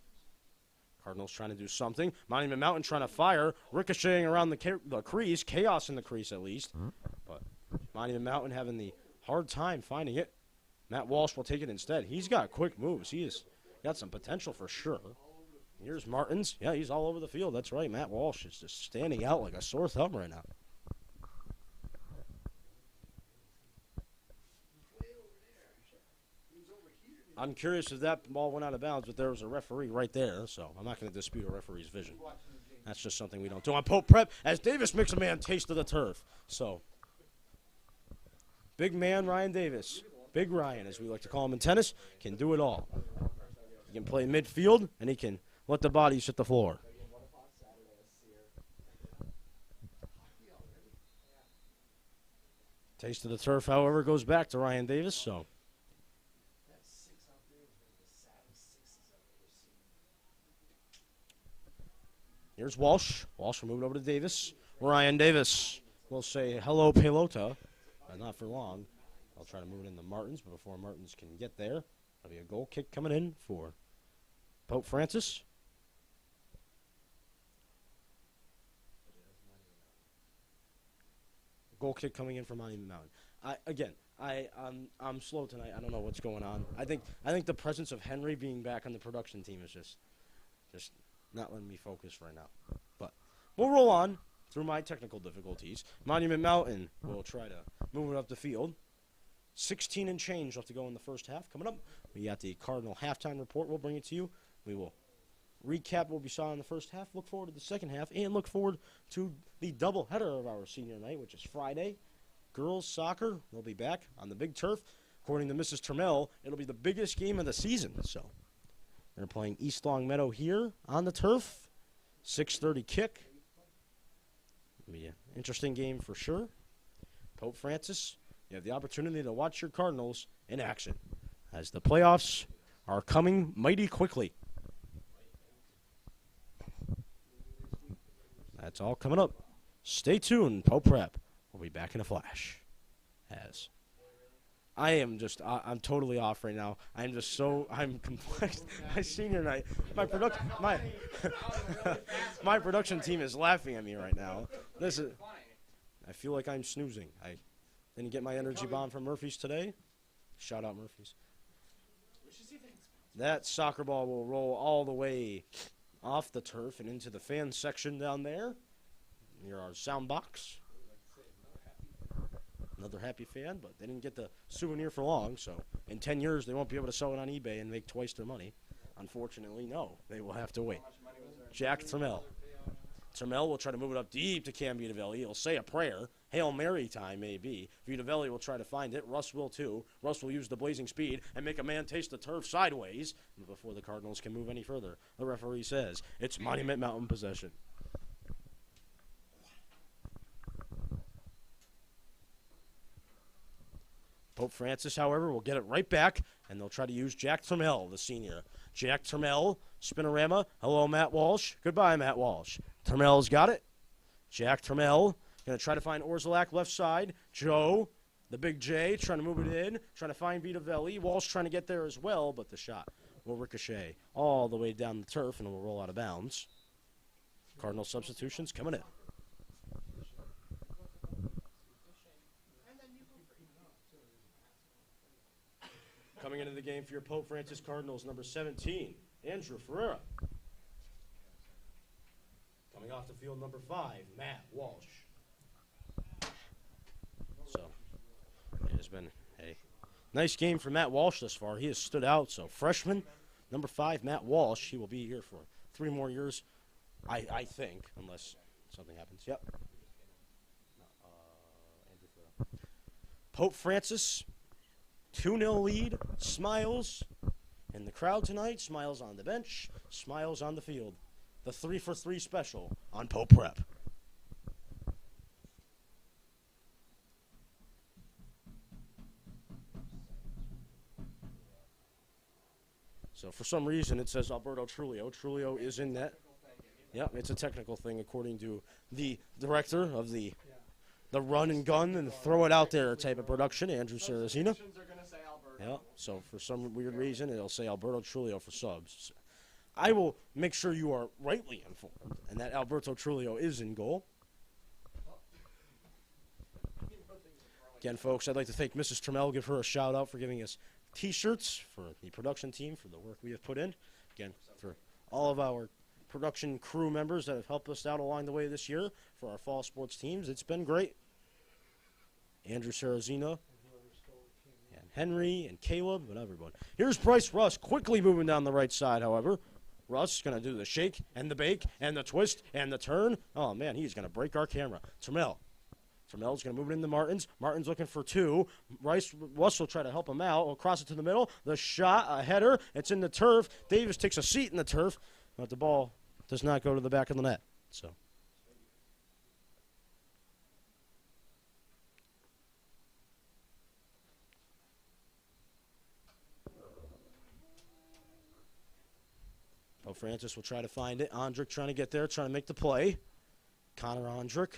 Cardinals trying to do something. Monument Mountain trying to fire. Ricocheting around the crease. Chaos in the crease, at least. But Monument Mountain having the hard time finding it. Matt Walsh will take it instead. He's got quick moves. He has got some potential for sure. Here's Martins. Yeah, he's all over the field. That's right. Matt Walsh is just standing out like a sore thumb right now. I'm curious if that ball went out of bounds, but there was a referee right there, so I'm not going to dispute a referee's vision. That's just something we don't do on Pope Prep, as Davis makes a man taste of the turf. So, big man Ryan Davis, Big Ryan, as we like to call him in tennis, can do it all. He can play midfield, and he can let the bodies hit the floor. Taste of the turf, however, goes back to Ryan Davis, so... Here's Walsh. Walsh will move it over to Davis. Ryan Davis will say hello, Pelota. Not for long. I'll try to move it into Martins, but before Martins can get there, there'll be a goal kick coming in for Pope Francis. Goal kick coming in for Monument Mountain. I'm slow tonight. I don't know what's going on. I think the presence of Henry being back on the production team is just not letting me focus right now. But we'll roll on through my technical difficulties. Monument Mountain will try to move it up the field. 16 and change left to go in the first half. Coming up, we got the Cardinal halftime report. We'll bring it to you. We will recap what we saw in the first half, look forward to the second half, and look forward to the doubleheader of our senior night, which is Friday. Girls soccer will be back on the big turf. According to Mrs. Trammell, it'll be the biggest game of the season. So they're playing East Long Meadow here on the turf. 6:30 kick. It'll be an interesting game for sure. Pope Francis, you have the opportunity to watch your Cardinals in action as the playoffs are coming mighty quickly. That's all coming up. Stay tuned, Pope Prep. We'll be back in a flash. As I'm totally off right now. I'm complex. My senior night, my production team is laughing at me right now. I feel like I'm snoozing. I didn't get my energy bomb from Murphy's today. Shout out Murphy's. That soccer ball will roll all the way off the turf and into the fan section down there near our sound box. Another happy fan, but they didn't get the souvenir for long, so in 10 years they won't be able to sell it on eBay and make twice their money. Unfortunately, no. They will have to wait. Jack Trammell. Trammell will try to move it up deep to Cam Vitavelli. He'll say a prayer. Hail Mary time, maybe. Vitavelli will try to find it. Russ will, too. Russ will use the blazing speed and make a man taste the turf sideways before the Cardinals can move any further. The referee says it's Monument Mountain possession. Pope Francis, however, will get it right back, and they'll try to use Jack Trammell, the senior. Jack Trammell, spinorama. Hello, Matt Walsh. Goodbye, Matt Walsh. Trammell's got it. Jack Trammell going to try to find Orzelak left side. Joe, the big J, trying to move it in, trying to find Vitavelli. Walsh trying to get there as well, but the shot will ricochet all the way down the turf and will roll out of bounds. Cardinal substitutions coming in. Coming into the game for your Pope Francis Cardinals, number 17, Andrew Ferreira. Coming off the field, number 5, Matt Walsh. So, it has been a nice game for Matt Walsh thus far. He has stood out. So, freshman, number 5, Matt Walsh. He will be here for 3 more years, I think, unless something happens. Yep. Andrew Ferreira. Pope Francis, 2-0 lead, smiles in the crowd tonight, smiles on the bench, smiles on the field. The 3-for-3 special on Pope Prep. So for some reason it says Alberto Trulio. Trulio is in net. Yeah, it's a technical thing according to the director of the run and gun and throw it out there type of production, Andrew Saracina. Yeah, so for some weird reason it'll say Alberto Trulio for subs. I will make sure you are rightly informed and that Alberto Trulio is in goal. Again, folks, I'd like to thank Mrs. Trammell, give her a shout out for giving us T-shirts for the production team for the work we have put in. Again, for all of our production crew members that have helped us out along the way this year for our fall sports teams. It's been great. Andrew Saracina, and Henry, and Caleb, and everyone. Here's Bryce Russ quickly moving down the right side, however. Russ is going to do the shake and the bake and the twist and the turn. Oh, man, he's going to break our camera. Trammell. Trammell's going to move it into Martins. Martins looking for 2. Russ will try to help him out. Will cross it to the middle. The shot, a header. It's in the turf. Davis takes a seat in the turf, but the ball does not go to the back of the net. So. Pope Francis will try to find it. Ondrick trying to get there, trying to make the play. Connor Ondrick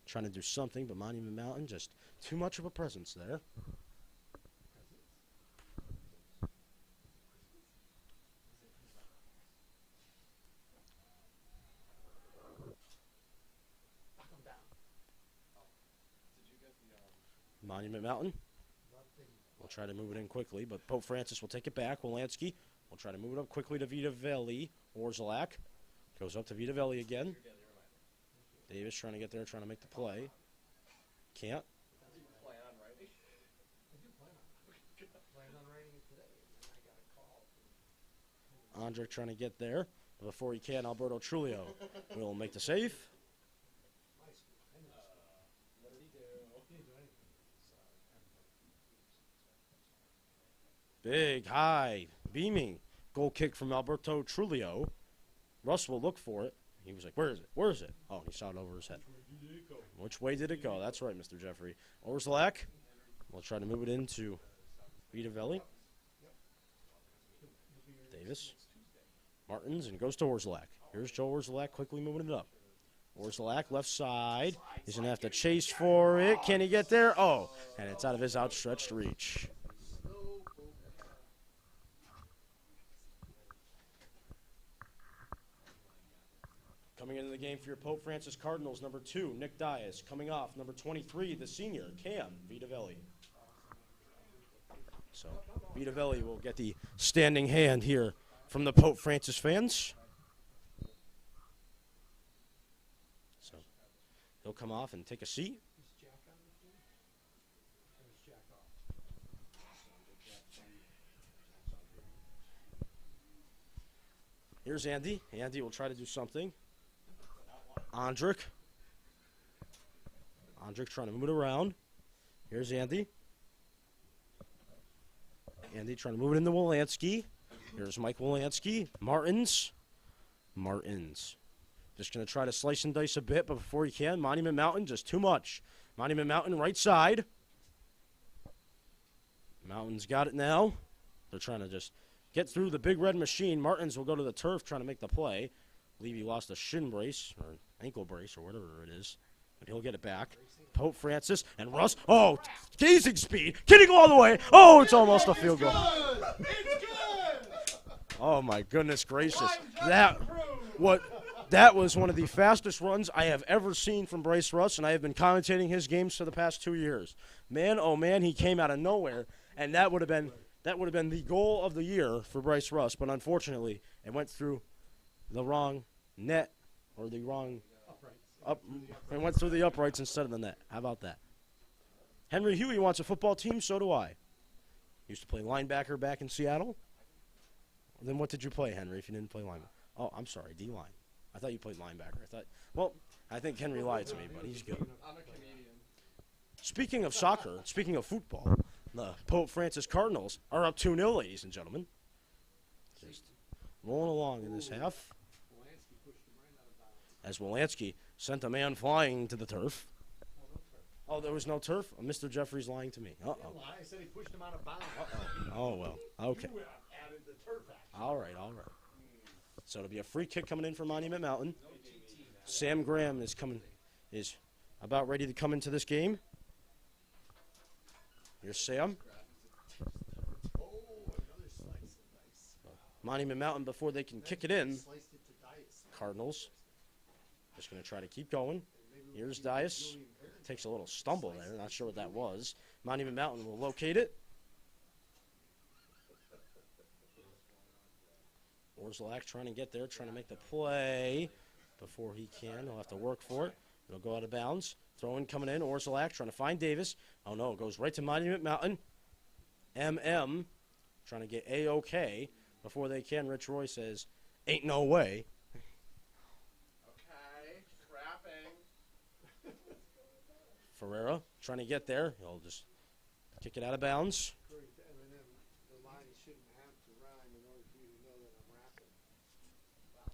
trying to do something, but Monument Mountain just too much of a presence there. Monument Mountain will try to move it in quickly, but Pope Francis will take it back. Wolanski will try to move it up quickly to Vitavelli. Orzelak goes up to Vitavelli again. Davis trying to get there, trying to make the play. Can't. Ondrick trying to get there. But before he can, Alberto Trulio will make the save. Big, high, beaming goal kick from Alberto Trulio. Russ will look for it. He was like, where is it? Where is it? Oh, he saw it over his head. Which way did it go? That's right, Mr. Jeffrey. Orzelak will try to move it into Vitavelli. Davis. Martins, and goes to Orzelak. Here's Joe Orzelak quickly moving it up. Orzelak, left side. He's going to have to chase for it. Can he get there? Oh, and it's out of his outstretched reach. Coming into the game for your Pope Francis Cardinals, number 2, Nick Dias. Coming off, number 23, the senior, Cam Vitavelli. So Vitavelli will get the standing hand here from the Pope Francis fans. So he'll come off and take a seat. Here's Andy. Andy will try to do something. Ondrick. Ondrick trying to move it around. Here's Andy. Andy trying to move it into Wolanski. Here's Mike Wolanski. Martins. Martins. Just going to try to slice and dice a bit, but before he can, Monument Mountain, just too much. Monument Mountain, right side. Mountain's got it now. They're trying to just get through the big red machine. Martins will go to the turf trying to make the play. I believe he lost a shin brace or ankle brace or whatever it is. But he'll get it back. Pope Francis and Russ. Oh, gazing speed. Can he go all the way? Oh, it's almost a field goal. Oh, my goodness gracious. That was one of the fastest runs I have ever seen from Bryce Russ, and I have been commentating his games for the past 2 years. Man, oh, man, he came out of nowhere, and that would have been That would have been the goal of the year for Bryce Russ, but unfortunately, it went through the wrong net or the wrong it went through the uprights instead of the net. How about that? Henry Huey wants a football team, so do I. Used to play linebacker back in Seattle. Then what did you play, Henry, if you didn't play linebacker? Oh, I'm sorry, D-line. I thought you played linebacker. I think Henry lied to me, but he's good. I'm a Canadian. Speaking of soccer, speaking of football, the Pope Francis Cardinals are up 2-0, ladies and gentlemen. Just rolling along in this half. As Wolanski sent a man flying to the turf. Oh, there was no turf? Mr. Jeffrey's lying to me. Uh-oh. I said he pushed him out of bounds. Oh, well. Okay. You added the turf action. All right. So it'll be a free kick coming in for Monument Mountain. Sam Graham is about ready to come into this game. Here's Sam. Oh, another slice of dice. Monument Mountain, before they can kick it in, Sliced it to dice. Cardinals just going to try to keep going. Here's Dias. Takes a little stumble there. Not sure what that was. Monument Mountain will locate it. Orszlak trying to get there, trying to make the play before he can. He'll have to work for it. It'll go out of bounds. Throw in coming in. Orszlak trying to find Davis. Oh, no. It goes right to Monument Mountain. MM trying to get A-OK before they can. Rich Roy says, ain't no way. Okay, trapping. Ferreira trying to get there. He'll just kick it out of bounds. According to Eminem, the line shouldn't have to rhyme in order for you to know that I'm rapping. Wow.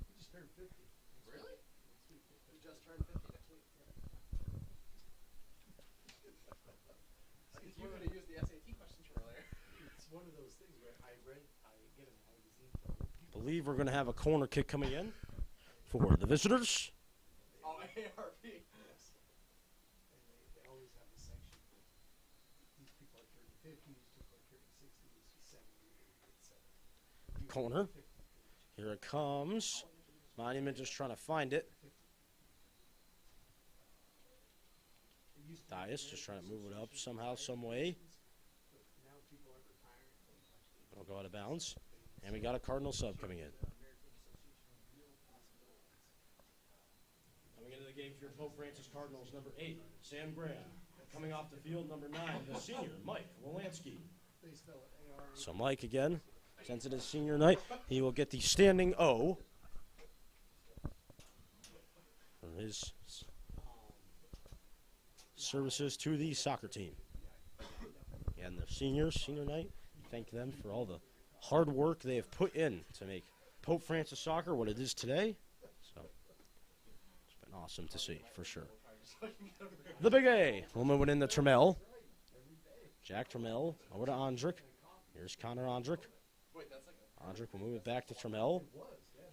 He just turned 50. Really? He just turned 50 next week. You could have used the SAT questions from earlier. It's one of those things where I get a magazine from people. Believe we're going to have a corner kick coming in for the visitors. Oh, ARP. Yes. And they always have the section. These people are turning 50, these people are turning 60, these are 70, 70. Corner. Here it comes. Monument just trying to find it. Dias just trying to move it up somehow, some way. Now people are retiring. It'll go out of bounds. And we got a Cardinal sub coming in. Coming into the game for your Pope Francis Cardinals, number 8, Sam Graham. Coming off the field, number 9, the senior, Mike Wolanski. They spell it A-R. So Mike again, since it is senior night, he will get the standing O for his services to the soccer team. And the seniors, senior night, thank them for all the hard work they have put in to make Pope Francis soccer what it is today. So it's been awesome to see, for sure. The Big A will move it in to Trammell. Jack Trammell over to Ondrick. Here's Connor Ondrick. Ondrick will move it back to Trammell.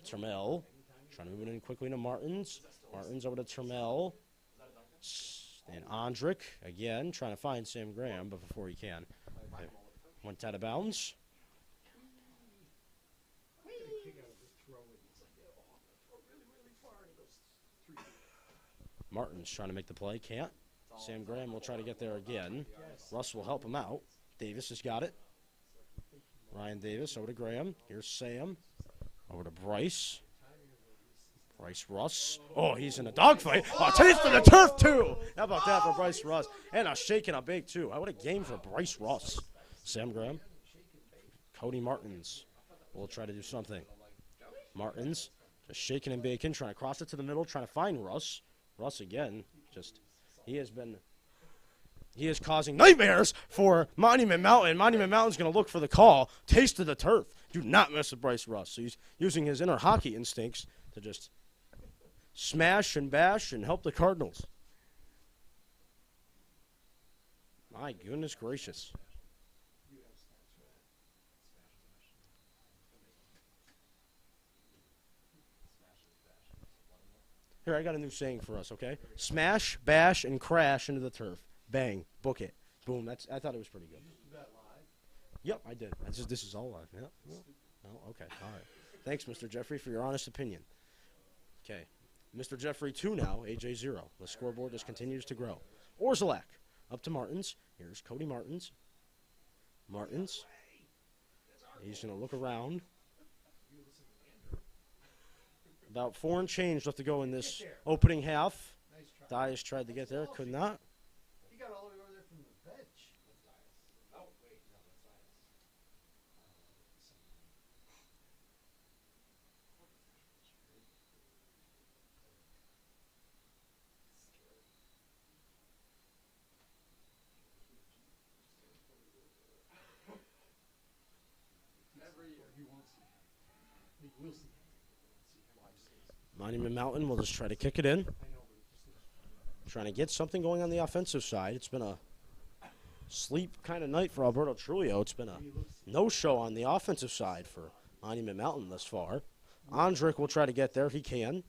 Trammell trying to move it in quickly to Martins. Martins over to Trammell. And Ondrick, again, trying to find Sam Graham, but before he can. Went out of bounds. Martin's trying to make the play. Can't. Sam Graham will try to get there again. Russ will help him out. Davis has got it. Ryan Davis over to Graham. Here's Sam. Over to Bryce. Bryce Russ. Oh, he's in a dogfight. Oh, taste of the turf, too. How about that for Bryce Russ? And a shake and a bake, too. What a game for Bryce Russ. Sam Graham. Cody Martins will try to do something. Martins just shaking and baking, trying to cross it to the middle, trying to find Russ. Russ again, he is causing nightmares for Monument Mountain. Monument Mountain's going to look for the call. Taste of the turf. Do not mess with Bryce Russ. So he's using his inner hockey instincts to just smash and bash and help the Cardinals. My goodness gracious. Here, I got a new saying for us, okay? Smash, bash, and crash into the turf. Bang. Book it. Boom. I thought it was pretty good. Yep, I did. This is all live. Yeah. Oh, okay. All right. Thanks, Mr. Jeffrey, for your honest opinion. Okay. Mr. Jeffrey 2 now, AJ 0. The scoreboard just continues to grow. Orszlak Up to Martins. Here's Cody Martins. Martins. He's going to look around. About 4 and change left to go in this opening half. Nice try. Dias tried to get there, could not. He got all the way over there from the bench. Oh, wait, no, that's Dias. Every year. You won't see him. You will see him. Monument Mountain will just try to kick it in. I know, but it just looks Trying to get something going on the offensive side. It's been a sleep kind of night for Alberto Trulio. It's been a no-show on the offensive side for Monument Mountain thus far. Andrick will try to get there if he can.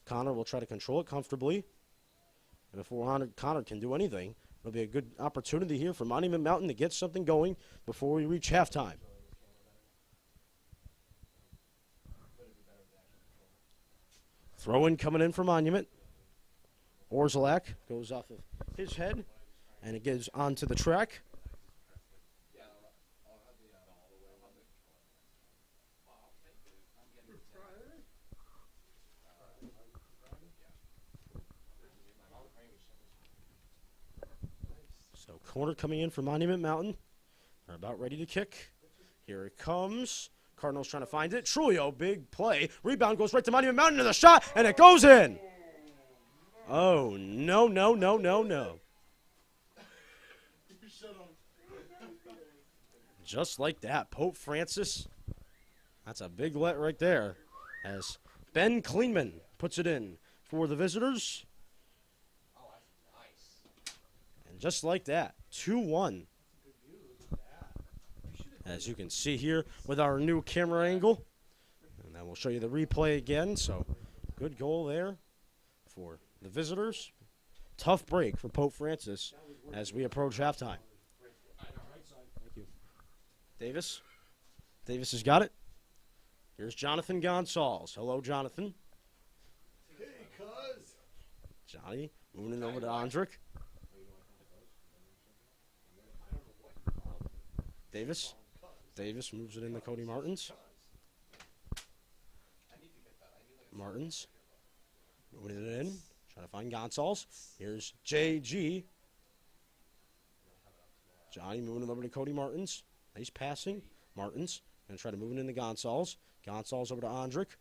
Connor will try to control it comfortably. And before Connor can do anything, it'll be a good opportunity here for Monument Mountain to get something going before we reach halftime. Throw-in coming in for Monument. Orzelak goes off of his head, and it gets onto the track. So corner coming in for Monument Mountain. They're about ready to kick. Here it comes. Cardinals trying to find it. Trulio, big play. Rebound goes right to Monument Mountain to the shot, and it goes in. Oh, no, no, no, no, no. Just like that, Pope Francis. That's a big let right there. As Ben Kleinman puts it in for the visitors. Oh, that's nice. And just like that, 2-1. As you can see here with our new camera angle. And then we'll show you the replay again. So good goal there for the visitors. Tough break for Pope Francis as we approach halftime. Thank you. Davis. Davis has got it. Here's Jonathan Gonsalves. Hello, Jonathan. Hey, cuz. Johnny moving it over to Andrick. Davis. Davis moves it into Cody Martins. Martins moving it in. Trying to find Gonsalves. Here's JG. Johnny moving it over to Cody Martins. Nice passing. Martins going to try to move it into Gonsalves. Gonsalves over to Andrick.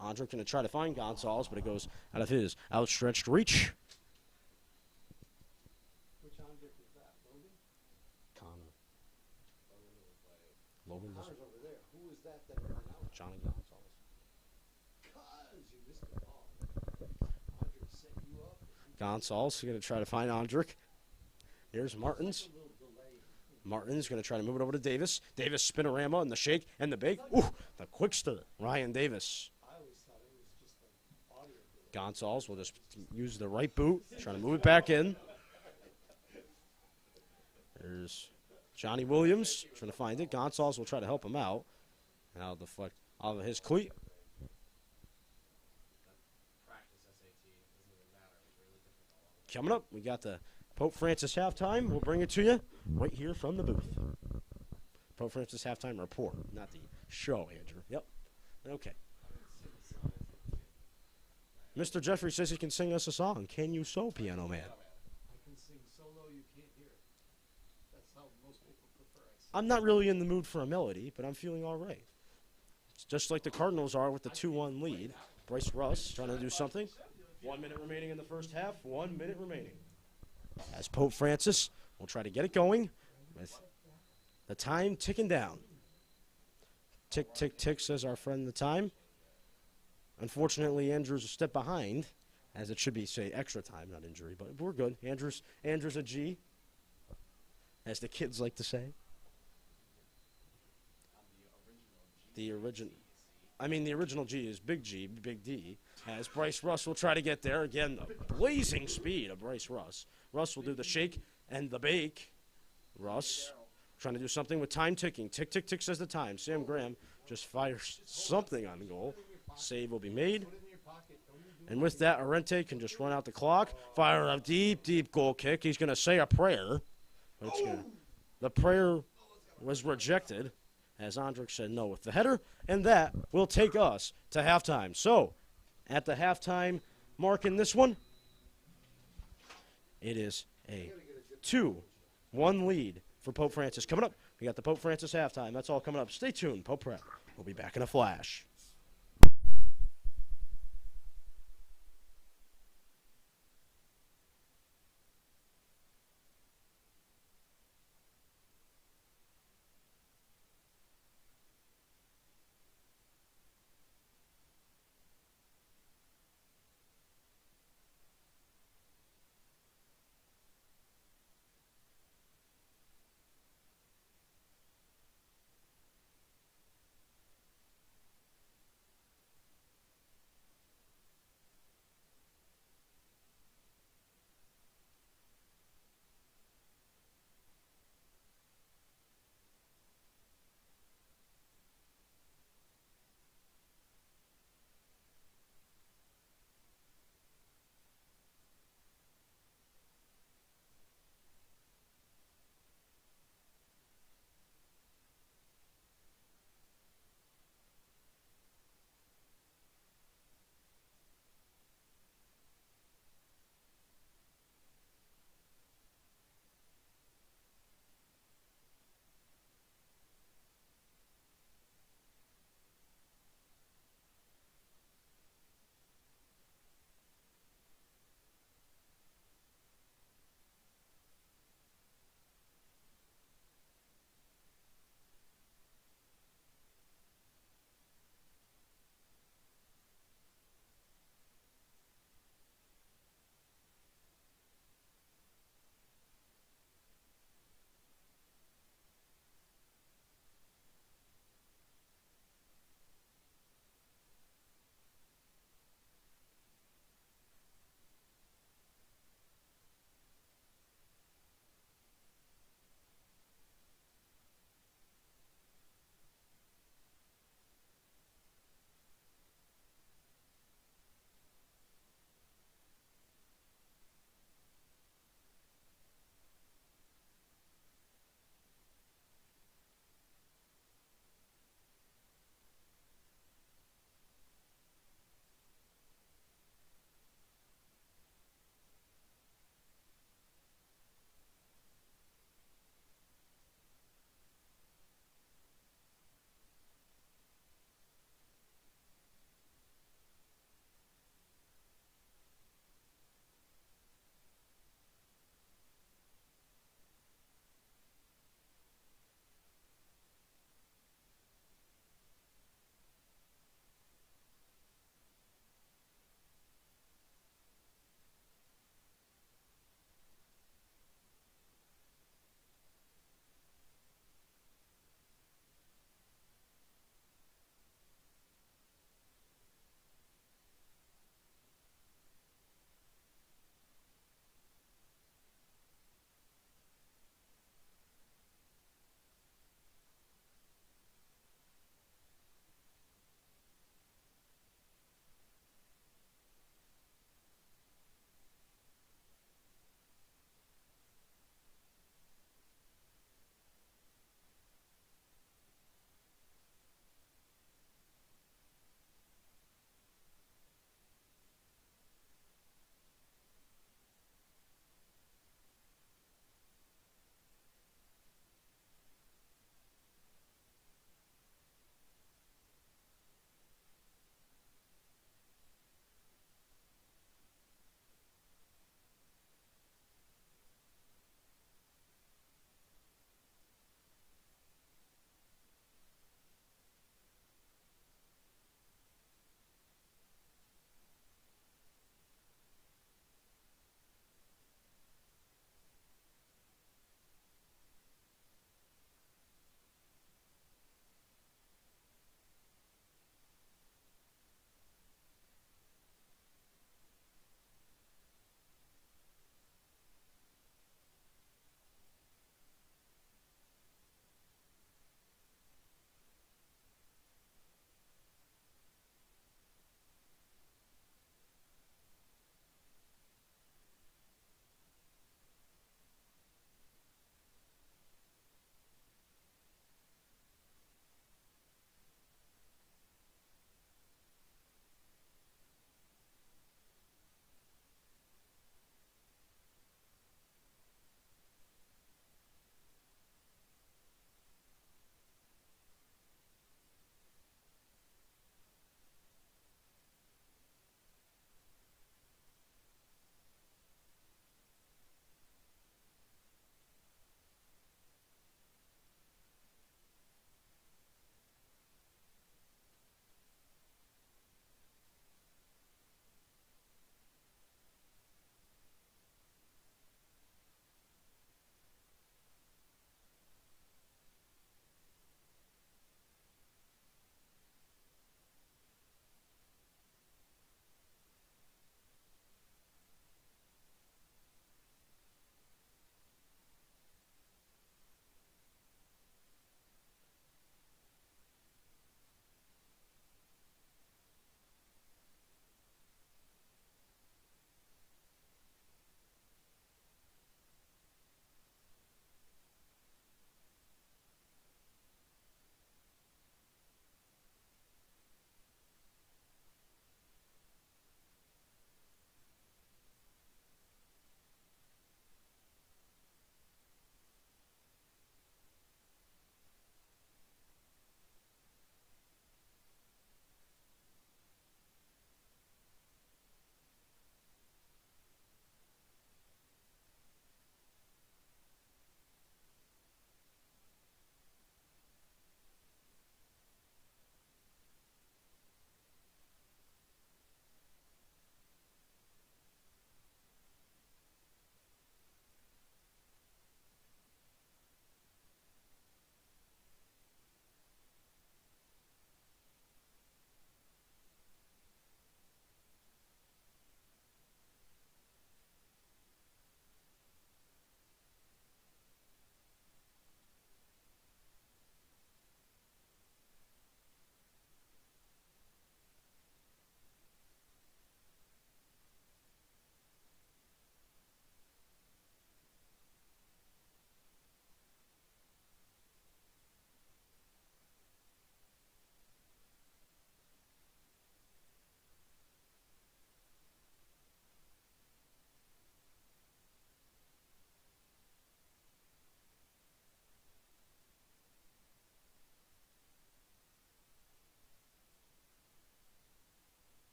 Andrick going to try to find Gonsalves, but it goes out of his outstretched reach. Which Andrick is that? Logan? Connor. Logan doesn't. Connor's over there. Who is that that ran out? Johnny Gonsalves. Cuz you missed the ball. Andrick set you up. Gonsalves going to try to find Andrick. Here's Martins. A little delay. Martin's going to try to move it over to Davis. Davis spinorama and the shake and the bake. Ooh, the quick stir. Ryan Davis. I always thought it was just an audio delay. Gonsalves will just use the right boot, trying to move it back in. There's Johnny Williams trying to find it. Gonsalves will try to help him out. And I'll deflect off of his cleat. Practice SAT. Doesn't even matter. It's really difficult. Coming up, we got the Pope Francis halftime. We'll bring it to you right here from the booth. Pope Francis halftime report, not the show, Andrew. Yep. Okay. Mr. Jeffrey says he can sing us a song. Can you so, Piano Man? I can sing solo, you can't hear it. That's how most people prefer I sing. I'm not really in the mood for a melody, but I'm feeling all right. It's just like the Cardinals are with the 2-1 lead. Bryce Russ trying to do something. 1 minute remaining in the first half. 1 minute remaining. As Pope Francis will try to get it going with the time ticking down. Tick, tick, tick, says our friend the time. Unfortunately, Andrew's a step behind, as it should be, say, extra time, not injury, but we're good. Andrew's a G, as the kids like to say. The original G is Big G, Big D, as Bryce Russ will try to get there. Again, the blazing speed of Bryce Russ. Russ will do the shake and the bake. Russ trying to do something with time ticking. Tick, tick, tick, says the time. Sam Graham just fires something on the goal. Save will be made. Put it in your pocket. Don't even do And with that, Arente can just run out the clock, fire a deep, deep goal kick. He's going to say a prayer. The prayer was rejected, as Andrik said no with the header, and that will take us to halftime. So, at the halftime mark in this one, it is a 2-1 lead for Pope Francis. Coming up, we got the Pope Francis halftime. That's all coming up. Stay tuned. Pope Prep. We'll be back in a flash.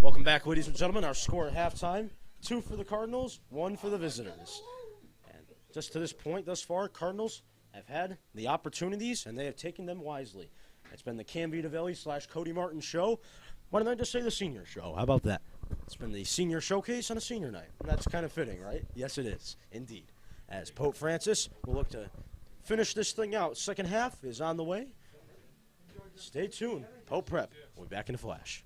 Welcome back, ladies and gentlemen. Our score at halftime, 2 for the Cardinals, 1 for the visitors. And just to this point thus far, Cardinals have had the opportunities, and they have taken them wisely. It's been the Cam Vitavelli / Cody Martins show. Why don't I just say the senior show? How about that? It's been the senior showcase on a senior night. And that's kind of fitting, right? Yes, it is, indeed. As Pope Francis will look to finish this thing out. Second half is on the way. Stay tuned. Pope Prep. We'll be back in a flash.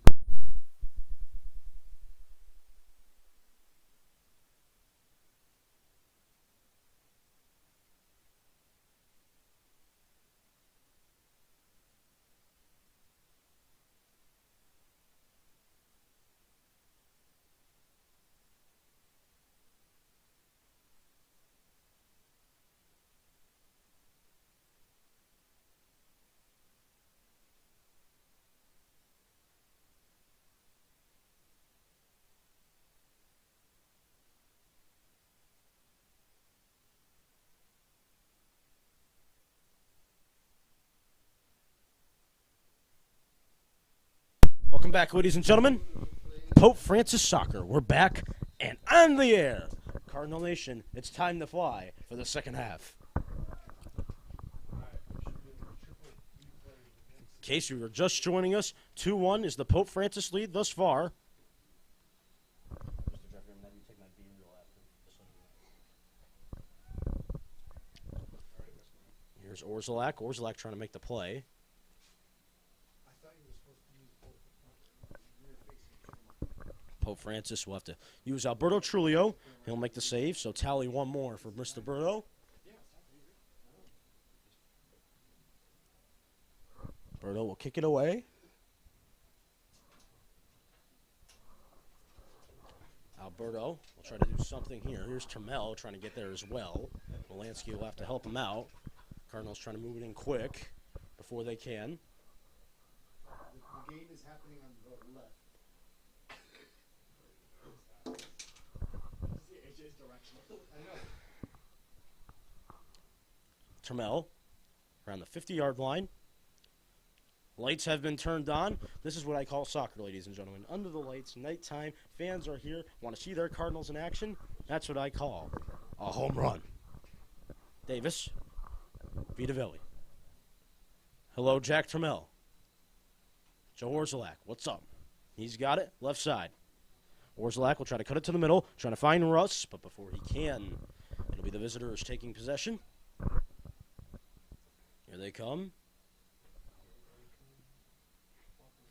Welcome back, ladies and gentlemen. Pope Francis Soccer. We're back and on the air. Cardinal Nation, it's time to fly for the second half. In case you were just joining us, 2-1 is the Pope Francis lead thus far. Here's Orzelak. Orzelak trying to make the play. Pope Francis will have to use Alberto Trulio. He'll make the save, so tally 1 more for Mr. Berto. Berto will kick it away. Alberto will try to do something here. Here's Trammell trying to get there as well. Wolanski will have to help him out. Cardinals trying to move it in quick before they can. The game is happening on the left. Trammell around the 50-yard line. Lights have been turned on. This is what I call soccer, ladies and gentlemen. Under the lights, nighttime, fans are here, want to see their Cardinals in action. That's what I call a home run. Davis, Vitavelli. Hello, Jack Trammell. Joe Orzelak, what's up? He's got it, left side. Orzelak will try to cut it to the middle, trying to find Russ, but before he can, it'll be the visitors taking possession. Here they come.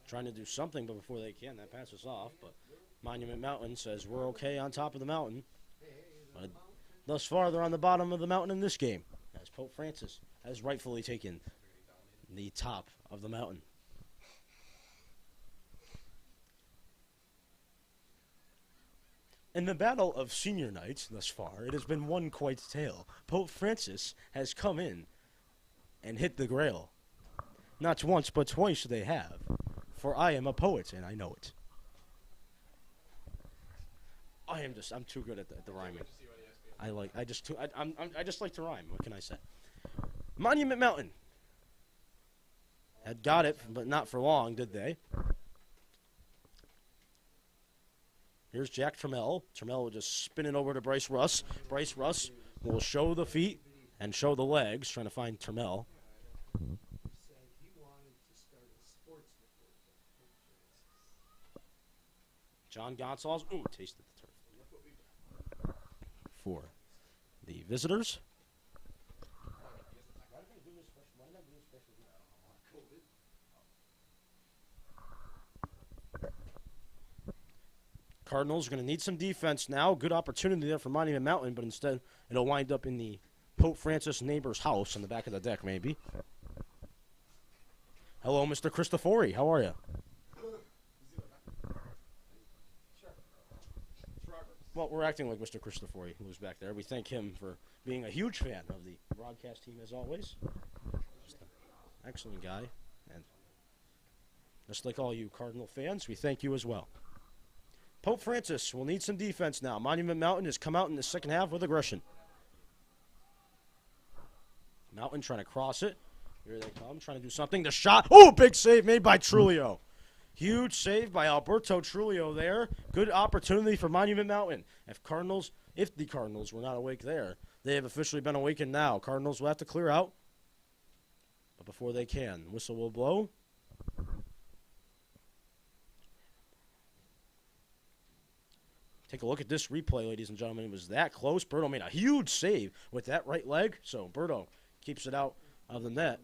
Trying to do something, but before they can, that pass is off. But Monument Mountain says we're okay on top of the mountain. But thus far, they're on the bottom of the mountain in this game, as Pope Francis has rightfully taken the top of the mountain. In the battle of senior nights thus far, it has been one quite tale. Pope Francis has come in and hit the grail. Not once, but twice they have. For I am a poet, and I know it. I'm too good at the rhyming. I just like to rhyme. What can I say? Monument Mountain had got it, but not for long, did they? Here's Jack Trammell. Trammell will just spin it over to Bryce Russ. Bryce Russ will show the feet and show the legs, trying to find Trammell. John Gonsalves, tasted the turf. For the visitors. Cardinals are going to need some defense now. Good opportunity there for Monument Mountain, but instead it'll wind up in the Pope Francis neighbor's house on the back of the deck, maybe. Hello, Mr. Cristofori. How are you? Well, we're acting like Mr. Cristofori, who was back there. We thank him for being a huge fan of the broadcast team, as always. Just an excellent guy. And just like all you Cardinal fans, we thank you as well. Pope Francis will need some defense now. Monument Mountain has come out in the second half with aggression. Mountain trying to cross it. Here they come, trying to do something. The shot. Oh, big save made by Trulio. Huge save by Alberto Trulio there. Good opportunity for Monument Mountain. If the Cardinals were not awake there, they have officially been awakened now. Cardinals will have to clear out. But before they can, whistle will blow. Take a look at this replay, ladies and gentlemen. It was that close. Berto made a huge save with that right leg. So Berto keeps it out of the net.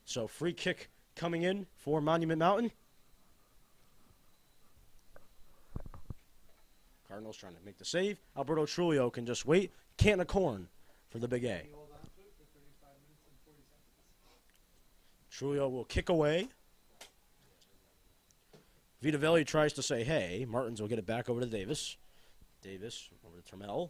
So free kick coming in for Monument Mountain. Cardinals trying to make the save. Alberto Trulio can just wait. Can of corn for the Big A. Hold on to it for 35 minutes and 40 seconds. Trulio will kick away. Vitavelli tries to say, hey. Martins will get it back over to Davis. Davis over to Trammell.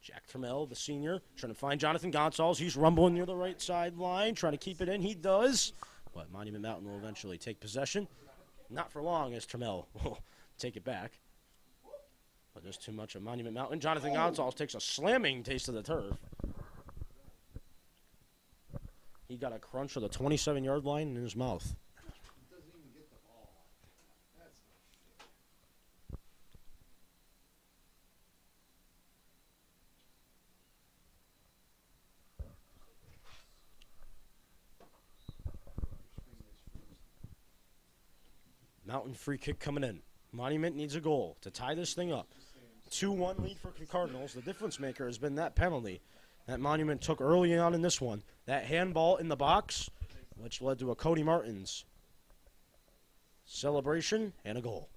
Jack Trammell, the senior, trying to find Jonathan Gonsalves. He's rumbling near the right sideline, trying to keep it in. He does. But Monument Mountain will eventually take possession. Not for long as Trammell will take it back. But there's too much of Monument Mountain. Jonathan Gonsalves takes a slamming taste of the turf. He got a crunch of the 27-yard line in his mouth. Mountain free kick coming in. Monument needs a goal to tie this thing up. 2-1 lead for the Cardinals. The difference maker has been that penalty that Monument took early on in this one. That handball in the box, which led to a Cody Martins celebration and a goal.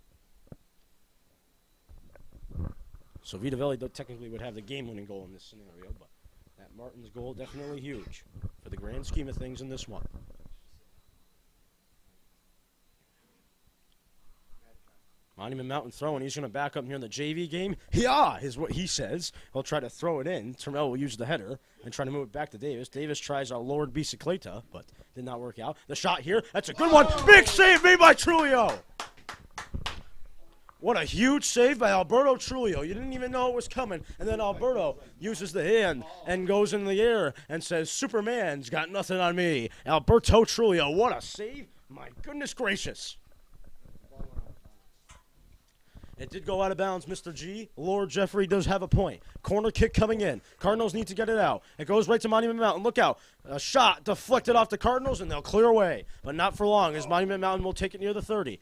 So Vitavelli technically would have the game-winning goal in this scenario, but that Martins goal definitely huge for the grand scheme of things in this one. Monument Mountain throwing. He's going to back up here in the JV game. Yeah, is what he says. He'll try to throw it in. Trammell will use the header and try to move it back to Davis. Davis tries a Lord Bicicleta, but did not work out. The shot here. That's a good one. Big save made by Trulio. What a huge save by Alberto Trulio. You didn't even know it was coming. And then Alberto uses the hand and goes in the air and says, Superman's got nothing on me. Alberto Trulio, what a save. My goodness gracious. It did go out of bounds, Mr. G. Lord Jeffrey does have a point. Corner kick coming in. Cardinals need to get it out. It goes right to Monument Mountain. Look out. A shot deflected off the Cardinals, and they'll clear away. But not for long, as Monument Mountain will take it near the 30.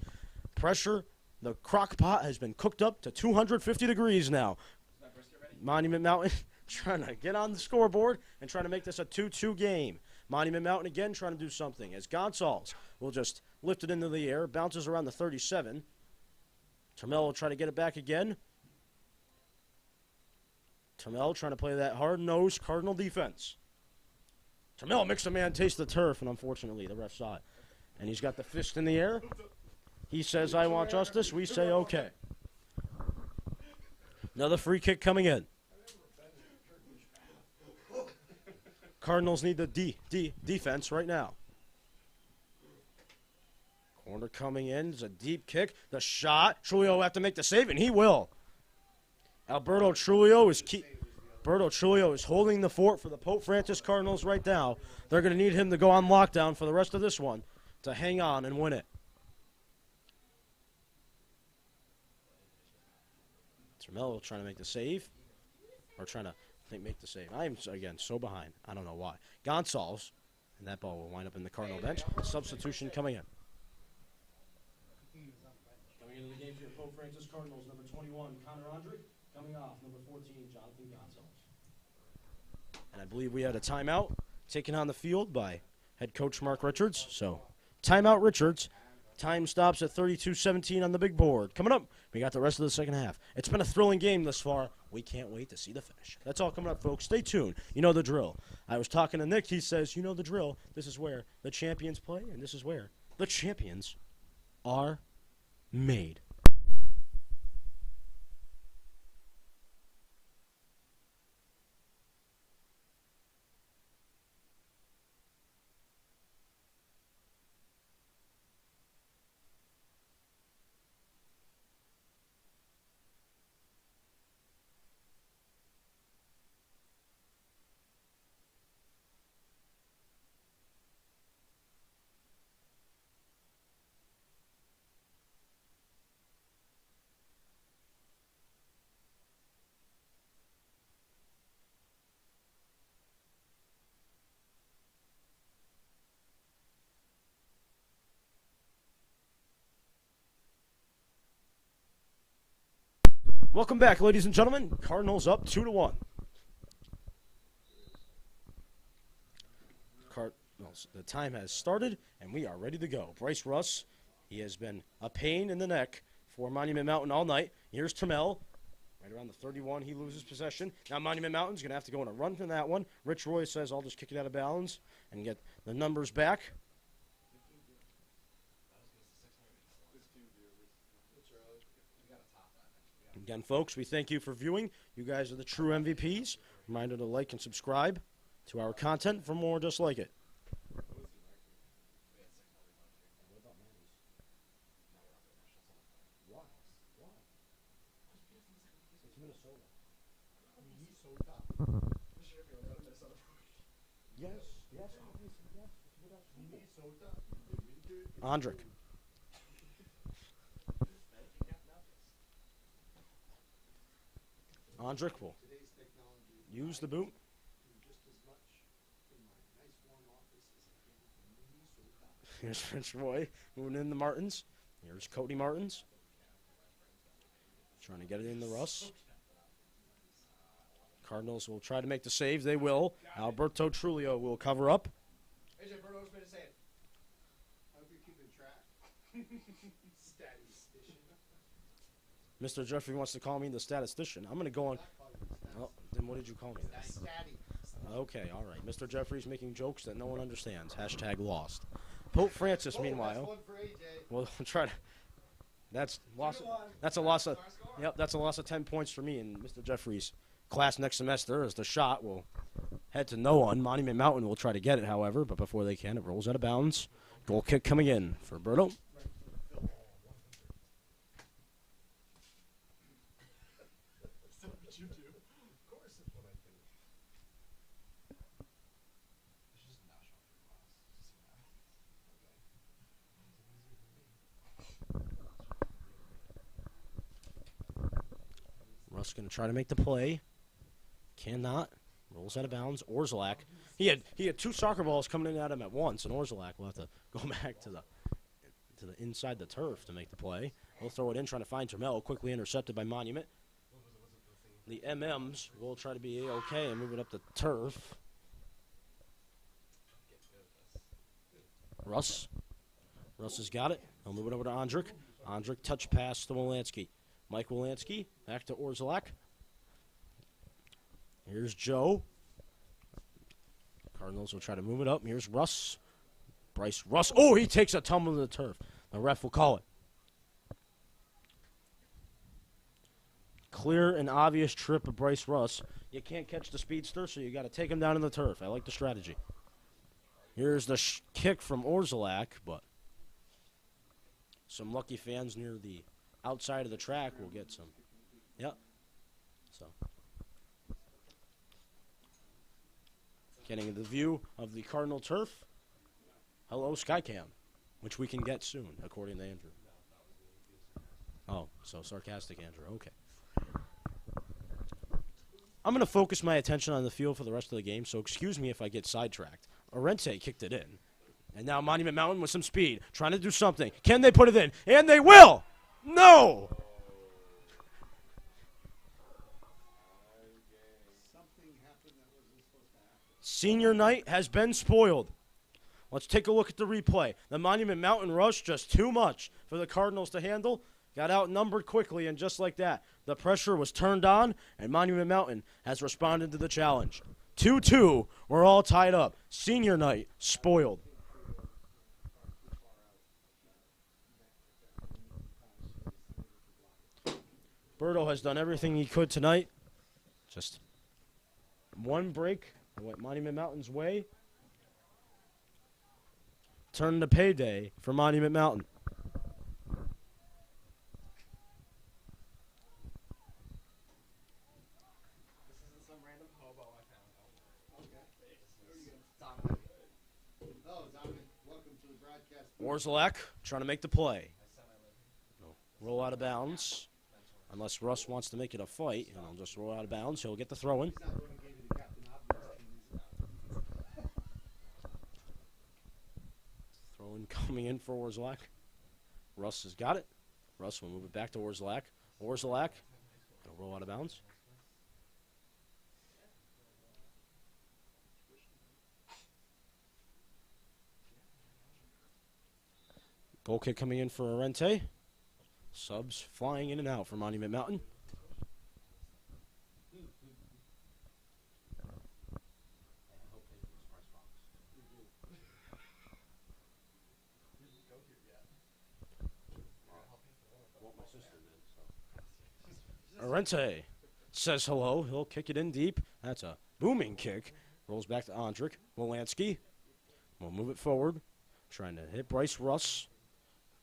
Pressure. The crock pot has been cooked up to 250 degrees now. Monument Mountain trying to get on the scoreboard and trying to make this a 2-2 game. Monument Mountain again trying to do something, as Gonsalves will just lift it into the air. Bounces around the 37. Trammell will try to get it back again. Trammell trying to play that hard-nosed Cardinal defense. Trammell makes a man taste the turf, and unfortunately the ref saw it. And he's got the fist in the air. He says, I want justice. We say, okay. Another free kick coming in. Cardinals need the defense right now. Corner coming in. It's a deep kick. The shot. Trulio will have to make the save, and he will. Alberto Trulio is holding the fort for the Pope Francis Cardinals right now. They're going to need him to go on lockdown for the rest of this one to hang on and win it. Trammell trying to make the save. Or trying to make the save. I am, again, so behind. I don't know why. Gonsalves. And that ball will wind up in the Cardinal bench. Substitution coming in. Coming into the game for the Pope Francis Cardinals, number 21, Connor Andre. Coming off, number 14, Jonathan Gonsalves. And I believe we had a timeout taken on the field by head coach Mark Richards. So, timeout Richards. Time stops at 32-17 on the big board. Coming up, we got the rest of the second half. It's been a thrilling game thus far. We can't wait to see the finish. That's all coming up, folks. Stay tuned. You know the drill. I was talking to Nick. He says, you know the drill. This is where the champions play, and this is where the champions are made. Welcome back, ladies and gentlemen. Cardinals up 2-1. Cardinals. The time has started, and we are ready to go. Bryce Russ, he has been a pain in the neck for Monument Mountain all night. Here's Trammell. Right around the 31, he loses possession. Now Monument Mountain's going to have to go on a run from that one. Rich Roy says, I'll just kick it out of bounds and get the numbers back. Again, folks, we thank you for viewing. You guys are the true MVPs. Reminder to like and subscribe to our content for more just like it. Andrick. Andrick will use the boot. Here's Rich Roy moving in the Martins. Here's Cody Martins. Trying to get it in the Russ. Cardinals will try to make the save. They will. Alberto Trulio will cover up. AJ Berto's made a save. I hope you're keeping track. Statistician. Mr. Jeffrey wants to call me the statistician. I'm going to go on. Oh, then what did you call me? Statty. Okay, all right. Mr. Jeffrey's making jokes that no one understands. Hashtag lost. Pope Francis, meanwhile. That's one for AJ. We'll try to. That's loss. That's a loss of. Yep, that's a loss of 10 points for me in Mr. Jeffrey's class next semester. As the shot will head to no one. Monument Mountain will try to get it, however, but before they can, it rolls out of bounds. Goal kick coming in for Berto. Russ going to try to make the play. Cannot. Rolls out of bounds. Orzelak. He had 2 soccer balls coming in at him at once, and Orzelak will have to go back to the inside the turf to make the play. He'll throw it in, trying to find Trammell. Quickly intercepted by Monument. The MMs will try to be okay and move it up the turf. Russ. Russ has got it. He'll move it over to Andrick. Andrick touch pass to Wolanski. Mike Wolanski back to Orzelak. Here's Joe. Cardinals will try to move it up. Here's Russ. Bryce Russ. Oh, he takes a tumble to the turf. The ref will call it. Clear and obvious trip of Bryce Russ. You can't catch the speedster, so you got to take him down in the turf. I like the strategy. Here's the kick from Orzelak, but some lucky fans near the outside of the track will get some. Yep. So, getting the view of the Cardinal turf. Hello, Skycam, which we can get soon, according to Andrew. Oh, so sarcastic, Andrew. Okay. I'm going to focus my attention on the field for the rest of the game, so excuse me if I get sidetracked. Orente kicked it in. And now Monument Mountain with some speed, trying to do something. Can they put it in? And they will! No! Something happened that wasn't supposed to happen. Senior night has been spoiled. Let's take a look at the replay. The Monument Mountain rush just too much for the Cardinals to handle. Got outnumbered quickly, and just like that, the pressure was turned on, and Monument Mountain has responded to the challenge. 2-2, we're all tied up. Senior night, spoiled. Berto has done everything he could tonight. Just one break went Monument Mountain's way. Turned to payday for Monument Mountain. This isn't some random hobo I found. Oh, Donovan, welcome to the broadcast. Orzelak trying to make the play. Roll out of bounds. Unless Russ wants to make it a fight, and I'll just roll out of bounds. He'll get the throw in. He's not the one who gave you the Captain Obvious. Throw in coming in for Orzelak. Russ has got it. Russ will move it back to Orzelak. Orzelak It'll roll out of bounds. Goal kick coming in for Arente. Subs flying in and out for Monument Mountain. Arente says hello. He'll kick it in deep. That's a booming kick. Rolls back to Andrick. Wolanski will move it forward. Trying to hit Bryce Russ.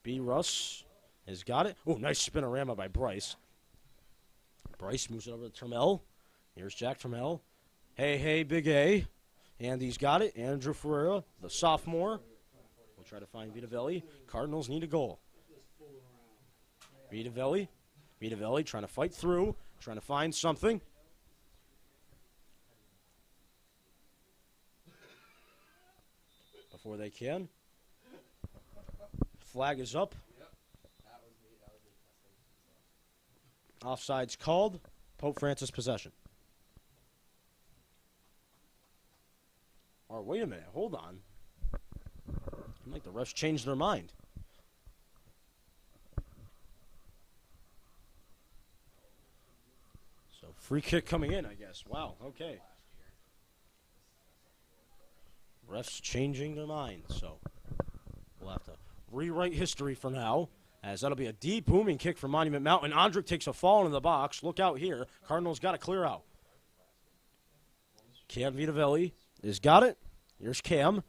B. Russ has got it. Oh, nice spinorama by Bryce. Bryce moves it over to Trammell. Here's Jack Trammell. Hey, Big A. Andy's got it. Andrew Ferreira, the sophomore. We'll try to find Vitavelli. Cardinals need a goal. Vitavelli trying to fight through, trying to find something. Before they can. Flag is up. Offside's called. Pope Francis possession. Or wait a minute, hold on. I think the refs changed their mind. So free kick coming in, I guess. Wow, okay. Refs changing their mind, so we'll have to rewrite history for now, as that'll be a deep booming kick from Monument Mountain. Andrick takes a fall in the box. Look out here. Cardinals got to clear out. Cam Vitavelli has got it. Here's Cam.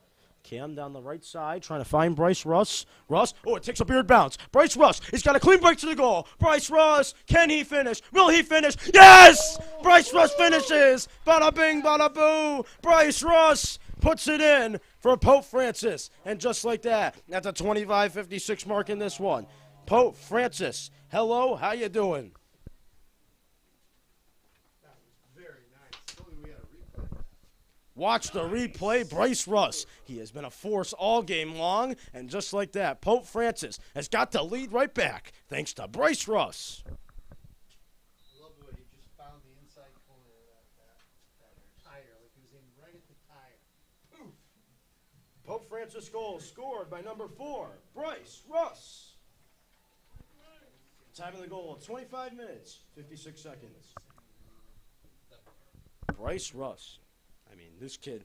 Cam down the right side trying to find Bryce Russ. Russ, oh, it takes a weird bounce. Bryce Russ, he's got a clean break to the goal. Bryce Russ, can he finish? Will he finish? Yes! Bryce Russ finishes. Bada bing, bada boo. Bryce Russ puts it in for Pope Francis. And just like that, at the 25:56 mark in this one, Pope Francis, hello, how you doing? That was very nice. If only we had a replay. Watch the replay. Bryce Russ, he has been a force all game long. And just like that, Pope Francis has got the lead right back, thanks to Bryce Russ. I love the way he just found the inside corner of that tire, like he was aiming right at the tire. Oof. Pope Francis goal scored by number 4, Bryce Russ. Time of the goal, 25 minutes, 56 seconds. Bryce Russ. I mean, this kid,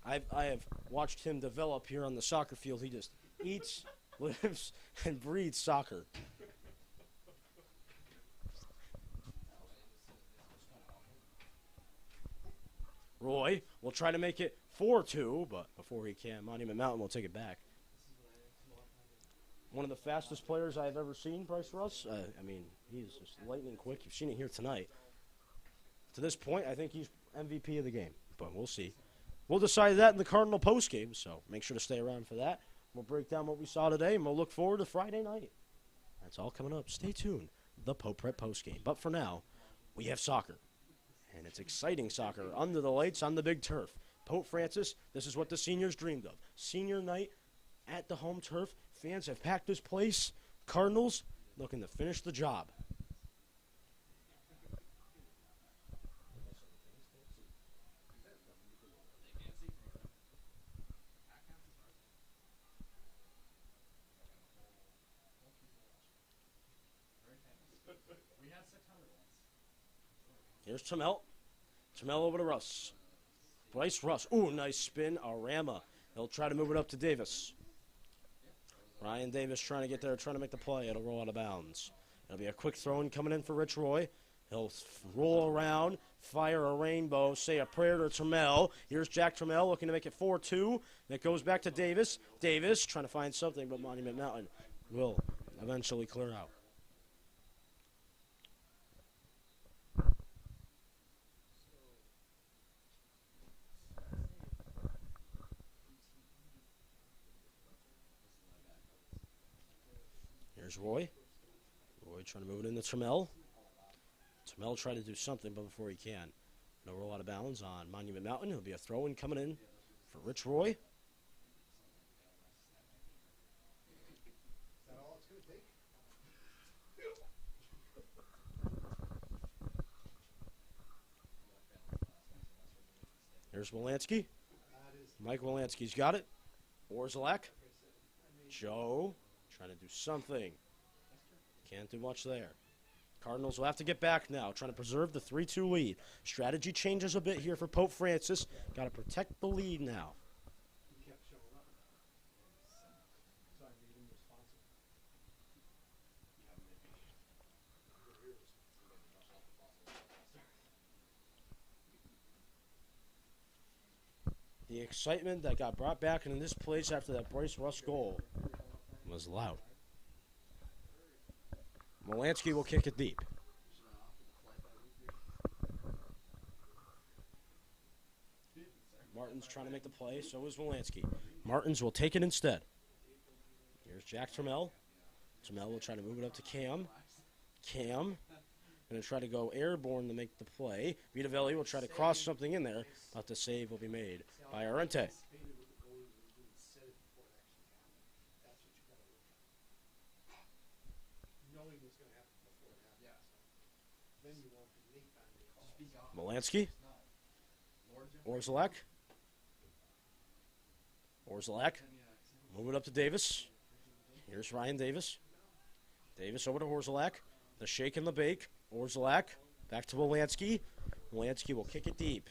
I have watched him develop here on the soccer field. He just eats, lives, and breathes soccer. Roy will try to make it 4-2, but before he can, Monument Mountain will take it back. One of the fastest players I've ever seen, Bryce Russ. I mean, he's just lightning quick. You've seen it here tonight. To this point, I think he's MVP of the game, but we'll see. We'll decide that in the Cardinal postgame, so make sure to stay around for that. We'll break down what we saw today, and we'll look forward to Friday night. That's all coming up. Stay tuned. The Pope Prep postgame. But for now, we have soccer, and it's exciting soccer under the lights on the big turf. Pope Francis, this is what the seniors dreamed of. Senior night at the home turf. Fans have packed this place. Cardinals looking to finish the job. Here's Trammell. Trammell over to Russ. Bryce Russ. Ooh, nice spin. Arama. He'll try to move it up to Davis. Ryan Davis trying to get there, trying to make the play. It'll roll out of bounds. It'll be a quick throw in coming in for Rich Roy. He'll roll around, fire a rainbow, say a prayer to Trammell. Here's Jack Trammell looking to make it 4-2. It goes back to Davis. Davis trying to find something, but Monument Mountain will eventually clear out. Here's Roy. Roy trying to move it into Trammell. Trammell trying to do something, but before he can, no roll out of bounds on Monument Mountain. It'll be a throw-in coming in for Rich Roy. Is that all it's going to take? Here's Wolanski. That is, Mike Wolanski's got it. Orzelak. like I said, I mean, Joe trying to do something. Can't do much there. Cardinals will have to get back now, trying to preserve the 3-2 lead. Strategy changes a bit here for Pope Francis. Got to protect the lead now. he kept showing up. So I made him responsible. The excitement that got brought back into this place after that Bryce Russ goal was loud. Wolanski will kick it deep. Martins trying to make the play, so is Wolanski. Martins will take it instead. Here's Jack Trammell. Trammell will try to move it up to Cam. Cam going to try to go airborne to make the play. Vitavelli will try to cross something in there, but the save will be made by Arente. Anticipated what the goalie was going to do and said it before it actually happened. That's what you got to look at. Knowing what's going to happen before it happens. Yeah. Then you won't be late on your calls. Speak up. Wolanski. Orzelak. Orzelak. Move it up to Davis. Here's Ryan Davis. Davis over to Orzelak. The shake and the bake. Orzelak. Back to Wolanski. Wolanski will kick it deep.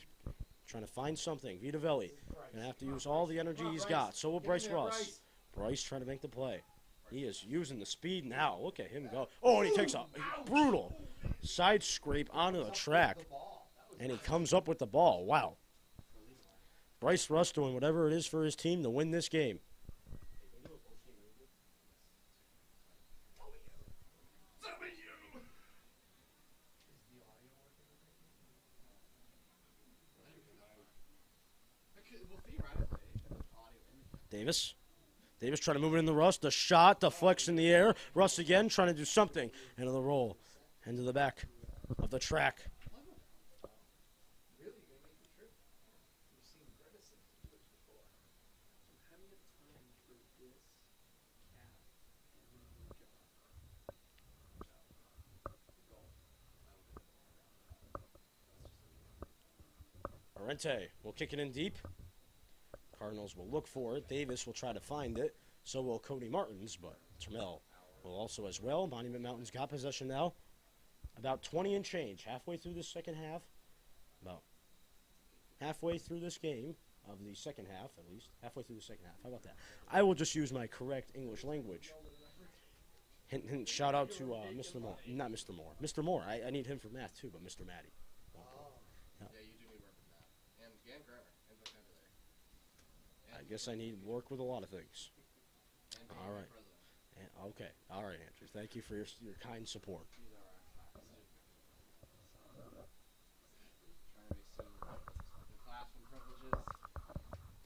Trying to find something. Vitavelli. Going to have to use all the energy he's got. So will Bryce Russ. Bryce trying to make the play. He is using the speed now. Look at him go. Oh, and he takes a brutal side scrape onto the track. And he comes up with the ball. Wow. Bryce Russ doing whatever it is for his team to win this game. Davis. Davis trying to move it in the Russ. The shot, the flex in the air. Russ again trying to do something. Into the roll. Into the back of the track. Really, you're going to make the trip. You've seen Bredesen do it before. So having a time for this cat and then your job. Arente will kick it in deep. Cardinals will look for it. Davis will try to find it. So will Cody Martins, but Trammell will also as well. Monument Mountains got possession now. About 20 and change. Halfway through this second half. About halfway through this game of the second half, at least. Halfway through the second half. How about that? I will just use my correct English language. Hint, hint, shout out to Mr. Moore. Not Mr. Moore. Mr. Moore. I need him for math too, but Mr. Matty. Yeah, you do need work with that. And grammar. And vocabulary. I guess I need work with a lot of things. And All right. Okay. All right, Andrew. Thank you for your kind support. He's all right. Trying to be seen. The classroom privileges.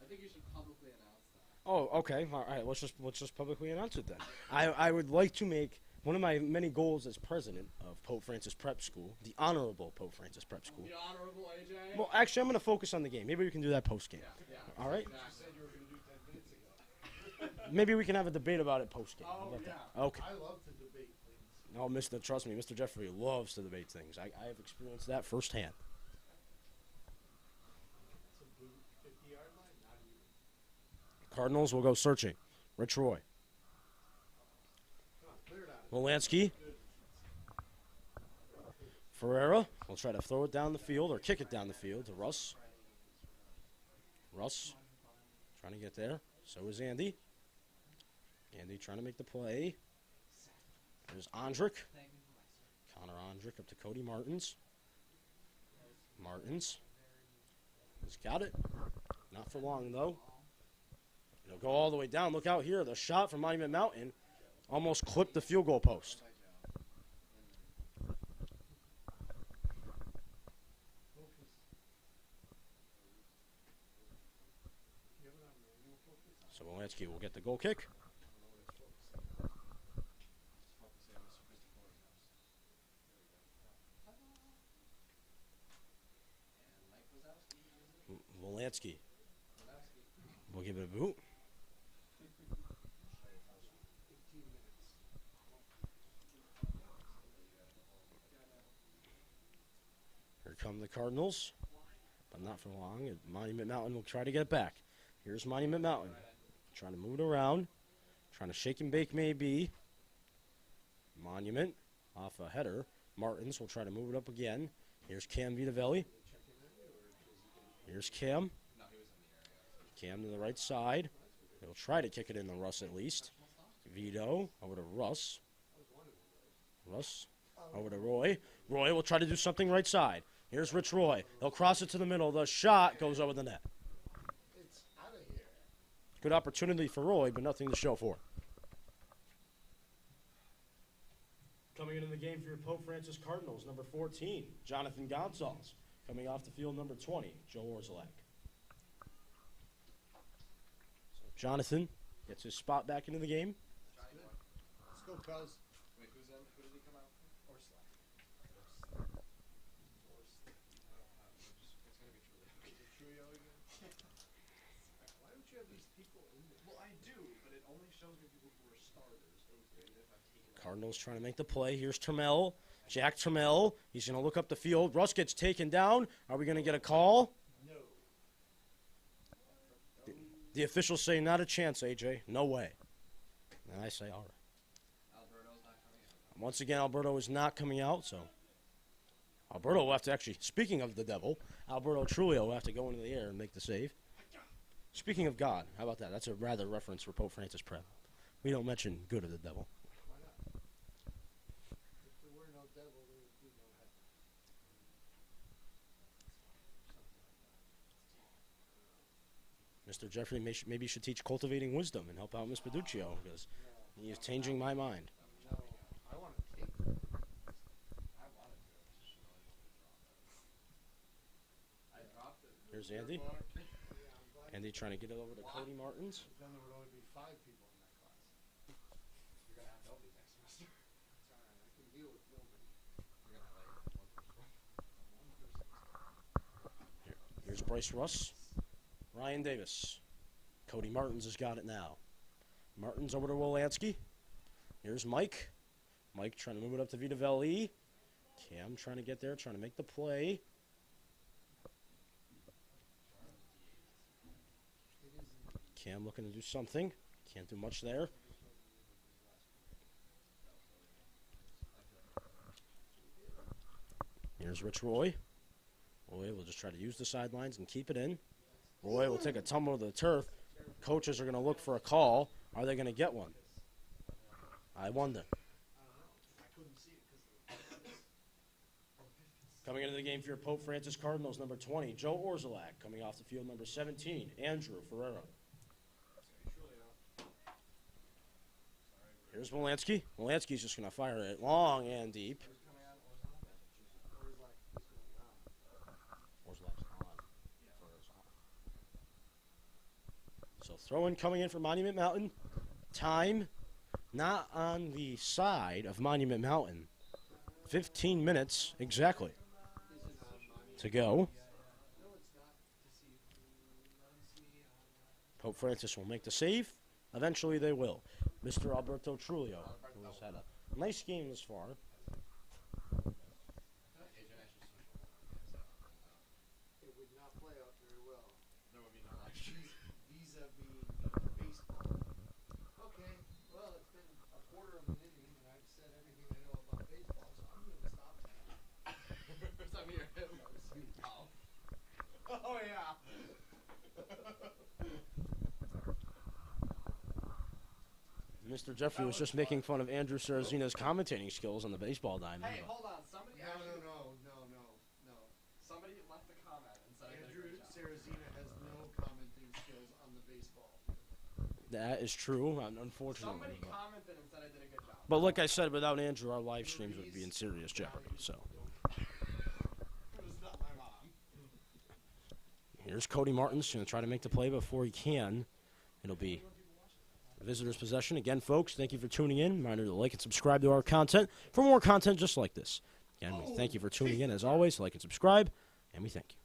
I think you should publicly announce that. Oh, okay. All right. Let's just publicly announce it then. I would like to make one of my many goals as president of Pope Francis Prep School, the Honorable Pope Francis Prep School. The Honorable AJ? Well, actually, I'm going to focus on the game. Maybe we can do that post game. Yeah. All right. You said you were going to do 10 minutes ago. Maybe we can have a debate about it post game. Oh, yeah. Okay. I love to debate things. No, trust me, Mr. Jeffrey loves to debate things. I have experienced that firsthand. It's a boot 50-yard line, not even. Cardinals will go searching. Rich Roy. Come on, clear it out. Wolanski. Ferreira will try to throw it down the field or kick it down the field to Russ. Russ trying to get there. So is Andy. Andy trying to make the play. There's Ondrick. Connor Ondrick up to Cody Martins. Martins. He's got it. Not for long, though. It'll go all the way down. Look out here. The shot from Monument Mountain almost clipped the field goal post. So Wolanski will get the goal kick. Wolanski will give it a boot. 18 minutes. Here come the Cardinals. but not for long. Monument Mountain will try to get it back. Here's Monument Mountain. Trying to move it around. Trying to shake and bake maybe. Monument off a header. Martins will try to move it up again. Here's Cam Vitavelli. Here's Cam. Cam to the right side. He'll try to kick it in to Russ at least. Vito over to Russ. Russ over to Roy. Roy will try to do something right side. Here's Rich Roy. He'll cross it to the middle. The shot goes over the net. It's out of here. Good opportunity for Roy, but nothing to show for it. Coming into the game for your Pope Francis Cardinals, number 14, Jonathan Gonzalez. Coming off the field, number 20, Joe Orzelak. So Jonathan gets his spot back into the game. Let's go, Cuz. Wait, who's in? Who did he come out for? Or slack. It's gonna be Trulio. Trulio again? Why don't you have these people in there? Well, I do, but it only shows me people who are starters. Even if I've taken out. Cardinals trying to make the play. Here's Trammell. Jack Trammell. He's going to look up the field. Russ gets taken down. Are we going to get a call? No. The officials say not a chance, AJ. No way. And I say, all right. Alberto's not coming out. Once again, Alberto is not coming out, so Alberto will have to actually, speaking of the devil, Alberto Trulio will have to go into the air and make the save. Speaking of God, how about that? That's a rather reference for Pope Francis Prep. We don't mention good of the devil. Why not? If there were no devil, there would be no heaven. Mr. Jeffrey maybe should teach cultivating wisdom and help out Miss Paduccio because he is changing my mind. No, I want to take I wanted to. I dropped it. Here's Andy. Yeah, I'm glad. Andy trying to get it over to Cody Martins. Then there would only be 5 people in that class. You're gonna have nobody next semester. It's all right. I can deal with nobody. You're gonna have like one person. One person. Here's Bryce Russ. Ryan Davis. Cody Martins has got it now. Martins over to Wolanski. Here's Mike. Mike trying to move it up to Vitavelli. Cam trying to get there, trying to make the play. It isn't. Cam looking to do something. Can't do much there. Here's Rich Roy. Roy will just try to use the sidelines and keep it in. Roy will take a tumble to the turf. Coaches are going to look for a call. Are they going to get one? I wonder. I couldn't see it because Coming into the game for your Pope Francis Cardinals, number 20, Joe Orzelak. Coming off the field, number 17, Andrew Ferreira. Here's Wolanski. Wolanski's just going to fire it long and deep. Orzelak's on. So throw-in coming in for Monument Mountain. Time not on the side of Monument Mountain. 15 minutes exactly to go. Pope Francis will make the save. Eventually they will. Mr. Alberto Trulio, who has had a nice game this far. it would not play out very well. There would be no lecture. Vis-a-vis baseball. Okay, well, it's been a quarter of an inning, and I've said everything I know about baseball, so I'm going to stop now. So near him. Oh yeah. Mr. Jeffrey was just making fun of Andrew Sarazina's commentating skills on the baseball diamond. Hey, hold on. Somebody No. Somebody left a comment and said I did a Andrew great job. Sarazina has no commenting skills on the baseball. That is true, unfortunately. Somebody But, commented and said I did a good job. but like I said, without Andrew, our live streams would be in serious jeopardy. So It was not my mom. here's Cody Martins going to try to make the play before he can. It'll be visitors' possession. Again, folks, thank you for tuning in. Reminder to like and subscribe to our content for more content just like this. Again, we thank you for tuning in. As always, like and subscribe, and we thank you.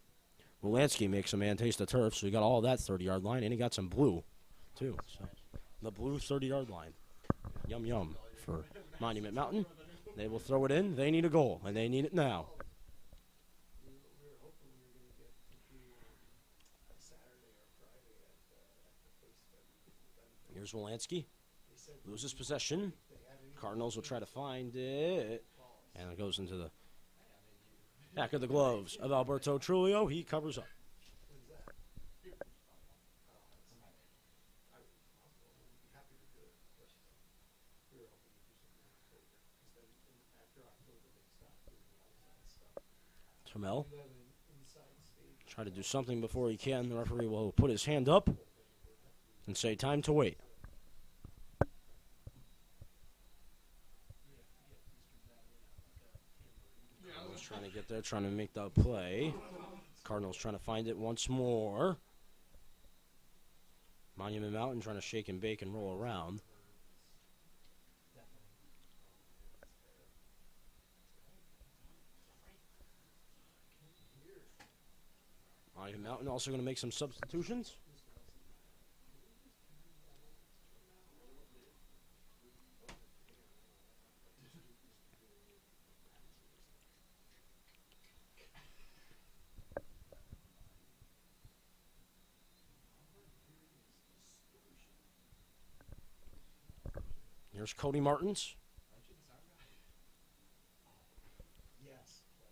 Wolanski makes a man taste the turf, so he got all of that 30-yard line, and he got some blue, too. So the blue 30-yard line. Yum, yum for Monument Mountain. They will throw it in. They need a goal, and they need it now. We were hoping we were going to get Trulio Here's Wolanski. They said Loses possession. they had any Cardinals will try to find it. And it goes into the back of the gloves of Alberto Trulio. He covers up. when's that? Happy to do it. We were hoping to do something in October. Because then after October they stop doing all that stuff. Trammell You have an inside stage. try to do something before he can. The referee will put his hand up and say time to wait. Cardinals trying to get there, trying to make the play. Cardinals trying to find it once more. Monument Mountain trying to shake and bake and roll around. Monument Mountain also going to make some substitutions. Here's Cody Martins. Yes, but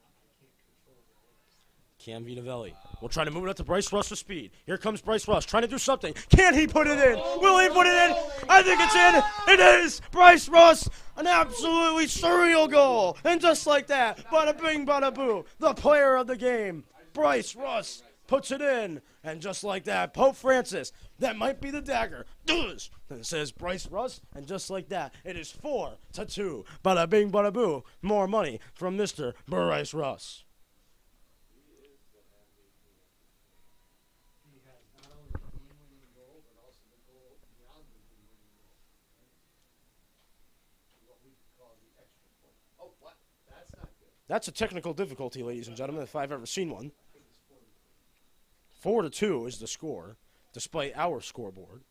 I can't control the Cam Vitavelli will try to move it up to Bryce Russ with speed. Here comes Bryce Russ trying to do something. Can he put it in? Will he put it in? I think it's in. It is. Bryce Russ, an absolutely surreal goal. And just like that, bada bing, bada boo, the player of the game, Bryce Russ, puts it in. And just like that, Pope Francis, that might be the dagger, does. And it says Bryce Russ, and just like that, it is 4-2. Bada bing, bada boo. More money from Mr. Bryce Russ. He has not only the game-winning goal, but also the goal beyond the game-winning goal. Right? What we could call the extra point. Oh, what? That's not good. That's a technical difficulty, ladies and gentlemen, if I've ever seen one. I think it's 40. 4-2 is the score, despite our scoreboard.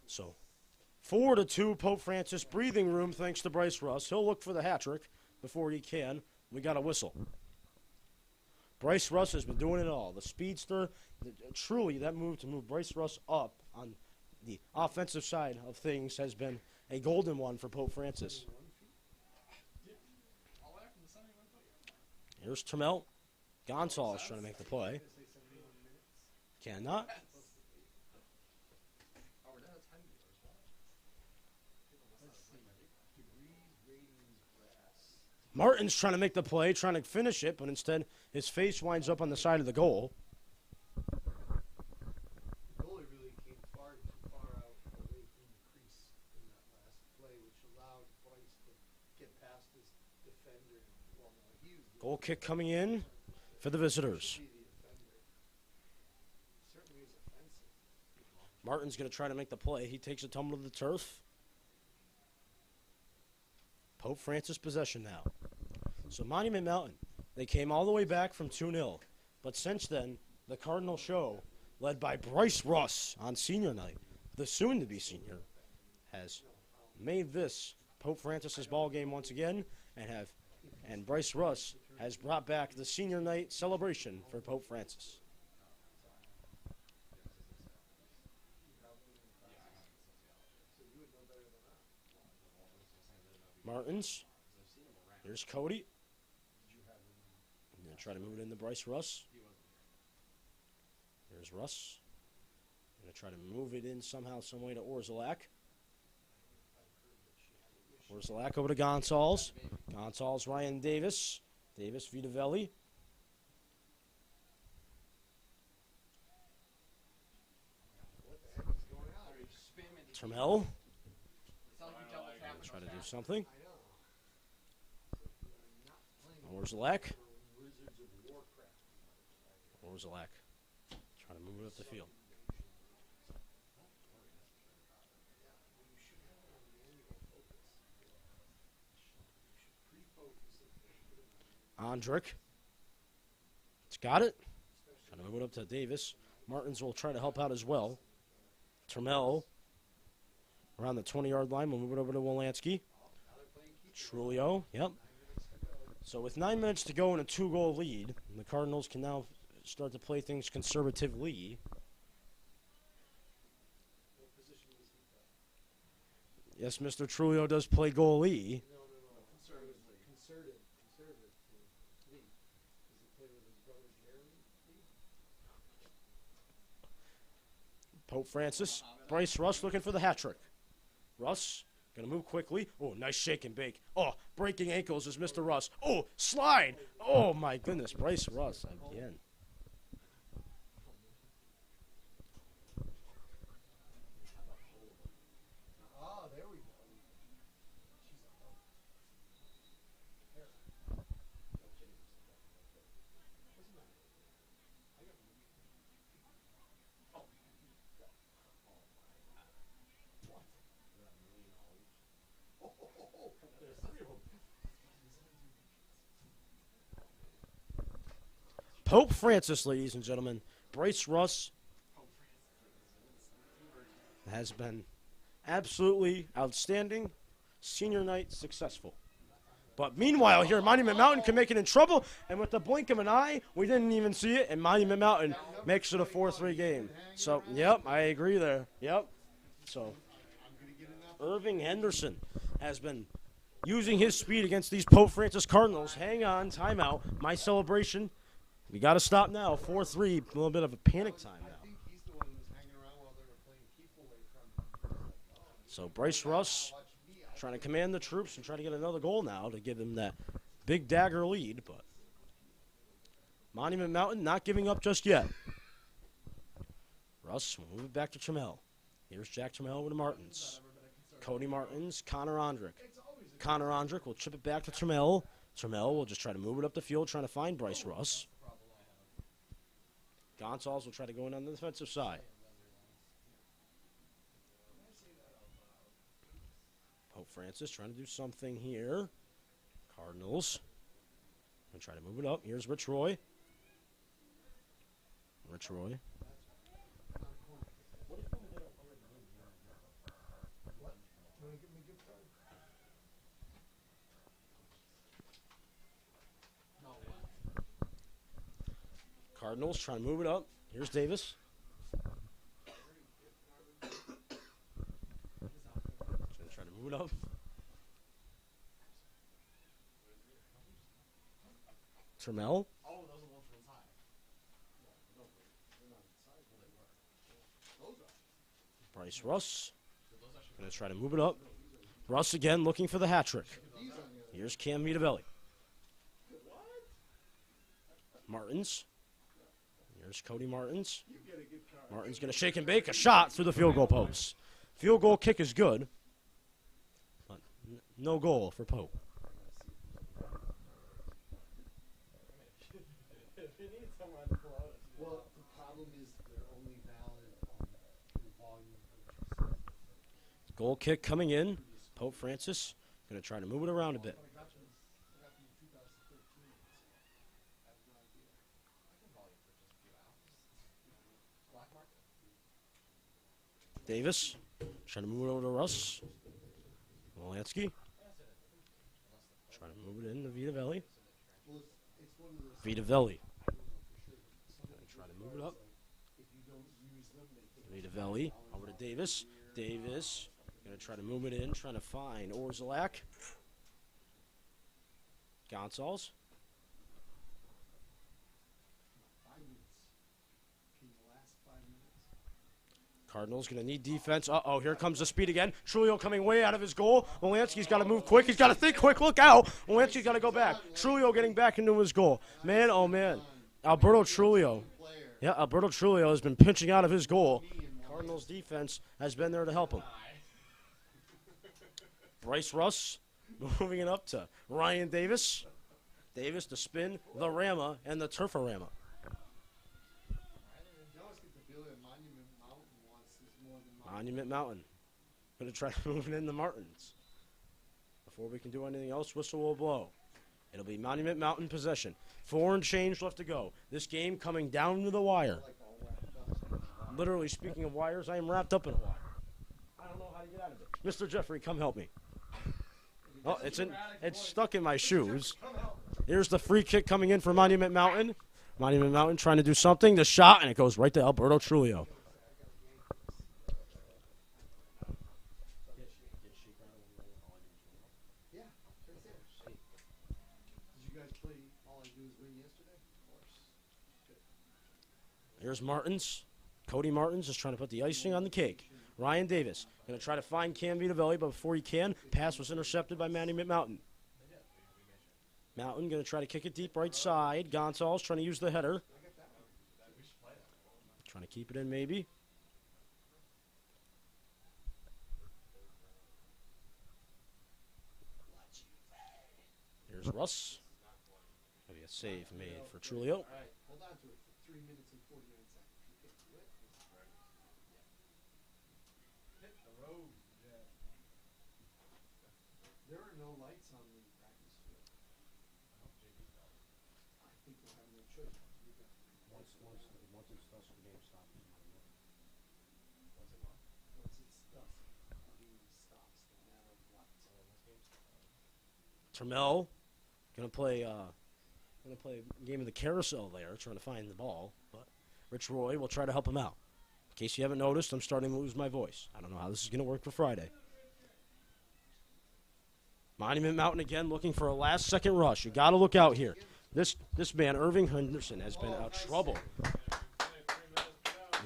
So, 4-2, Pope Francis, breathing room thanks to Bryce Russ. He'll look for the hat trick before he can. We got a whistle. Bryce Russ has been doing it all. The speedster, truly that move to move Bryce Russ up on the offensive side of things has been a golden one for Pope Francis. Here's Trammell. Gonzalez trying to make the play. Cannot. Martin's trying to make the play, trying to finish it, but instead his face winds up on the side of the goal. The goalie really came far too far out away from the crease in that last play, which allowed Bryce to get past his defender. Well, no, he was the Goal kick coming in for the visitors. be the defender. Certainly is offensive. Martin's going to try to make the play. He takes a tumble to the turf. Pope Francis possession now. So Monument Mountain, they came all the way back from 2-0. But since then, the Cardinal show, led by Bryce Russ on senior night, the soon-to-be senior, has made this Pope Francis's ball game once again, and Bryce Russ has brought back the senior night celebration for Pope Francis. Martins. Here's Cody. Gonna try to move it into Bryce Russ. Here's Russ. Gonna try to move it in somehow, some way to Orzelak. Orzelak over to Gonzalez. Gonzalez, Ryan Davis. Davis, Vitavelli. Trammell. Try to do something. Orzelak. Orzelak. Trying to move it up the field. Ondrick. It's got it. Trying to move it up to Davis. Martins will try to help out as well. Trammell around the 20-yard line. We'll move it over to Wolanski. Trulio. Yep. So with 9 minutes to go and a 2-goal lead, the Cardinals can now start to play things conservatively. What position does he play? Yes, Mr. Trulio does play goalie. No. Conservatively. Conservative to Lee. Does he play with his brother Jeremy Lee? Pope Francis. Bryce Russ looking for the hat trick. Russ gonna move quickly. Oh, nice shake and bake. Oh, breaking ankles is Mr. Russ. Oh, slide. Oh my goodness, Bryce Russ again. Ah, there we go. She's a hoe. There. Doesn't matter. I got one. Oh. What? Oh, there's three of them. Pope Francis, ladies and gentlemen. Bryce Russ has been absolutely outstanding. Senior night successful. But meanwhile, here, Monument Mountain can make it in trouble. And with the blink of an eye, we didn't even see it. And Monument Mountain makes it a 4-3 game. So, yep, I agree there. Yep. So, Irving Henderson has been using his speed against these Pope Francis Cardinals. Hang on, timeout. My celebration. We got to stop now. 4-3, a little bit of a panic time now. I think he's the one who was hanging around while they were playing keep away from him. So Bryce Russ trying to command the troops and trying to get another goal now to give them that big dagger lead. But Monument Mountain not giving up just yet. Russ will move it back to Trammell. Here's Jack Trammell with the Martins. Cody Martins, Connor Ondrick. Connor Ondrick will chip it back to Trammell. Trammell will just try to move it up the field, trying to find Bryce Russ. Gonzalez will try to go in on the defensive side. Pope Francis trying to do something here. Cardinals. Going to try to move it up. Here's Rich Roy. Rich Roy. Cardinals trying to move it up. Here's Davis. Trying to move it up. Trammell. Bryce Russ. Going to try to move it up. Russ again looking for the hat trick. Here's Cam Vitavelli. Martins. Here's Cody Martins. Martins going to shake and bake a shot through the field goal post. Field goal kick is good, but no goal for Pope. Well, the problem is they're only valid on the volume. Goal kick coming in. Pope Francis going to try to move it around a bit. Davis trying to move it over to Russ. Wolanski trying to move it in to Vitavelli. Vitavelli trying to move it up. Vitavelli over to Davis. Davis going to try to move it in, trying to find Orzelak. Gonzalez. Cardinals going to need defense. Uh-oh, here comes the speed again. Trulio coming way out of his goal. Wolanski's got to move quick. He's got to think quick. Look out. Wolanski's got to go back. Trulio getting back into his goal. Man, oh, man. Alberto Trulio. Yeah, Alberto Trulio has been pinching out of his goal. Cardinals defense has been there to help him. Bryce Russ moving it up to Ryan Davis. Davis to spin the Rama and the Turforama. Monument Mountain. Going to try to move it in the Martins. Before we can do anything else, whistle will blow. It'll be Monument Mountain possession. 4 and change left to go. This game coming down to the wire. Literally, speaking of wires, I am wrapped up in a wire. I don't know how to get out of it. Mr. Jeffrey, come help me. Oh, it's stuck in my shoes. Here's the free kick coming in for Monument Mountain. Monument Mountain trying to do something. The shot, and it goes right to Alberto Trulio. Yeah, right there. Did you guys play All I Do Is Win yesterday? Of course. Good. Here's Martins. Cody Martins is trying to put the icing on the cake. Ryan Davis going to try to find Cam Vitavelli, but before he can, pass was intercepted by Monument Mountain. Mountain going to try to kick it deep right side. Gonzalez trying to use the header. Trying to keep it in maybe. Here's Russ. Maybe a save made for Trulio. All right, hold on to it for 3 minutes and 49 seconds. You can do it. Hit the road. Yeah. There are no lights on the practice field. I think we'll have no choice. Once it's dusk, the game stops. Once it's dusk, the game stops, no matter what. Trammell gonna play game of the carousel there, trying to find the ball. But Rich Roy will try to help him out. In case you haven't noticed, I'm starting to lose my voice. I don't know how this is gonna work for Friday. Monument Mountain again looking for a last-second rush. You got to look out here. This man, Irving Henderson, has been out trouble.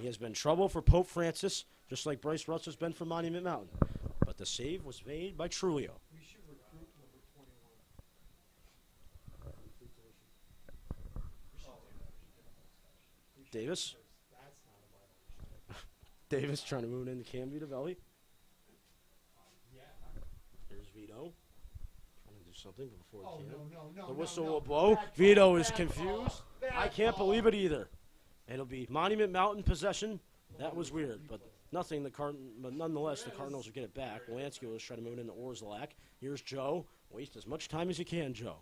He has been trouble for Pope Francis, just like Bryce Russ has been for Monument Mountain. But the save was made by Trulio. We should recruit number 21. Davis. That's not a violation. Davis trying to move it into Cam Vitavelli. Here's Vito. Trying to do something before he can. No. The whistle will blow. Vito is confused. I can't believe it either. It'll be Monument Mountain possession. That was weird, but nothing. But nonetheless, the Cardinals will get it back. Lansky will try to move it into Orszalak. Here's Joe. Waste as much time as you can, Joe.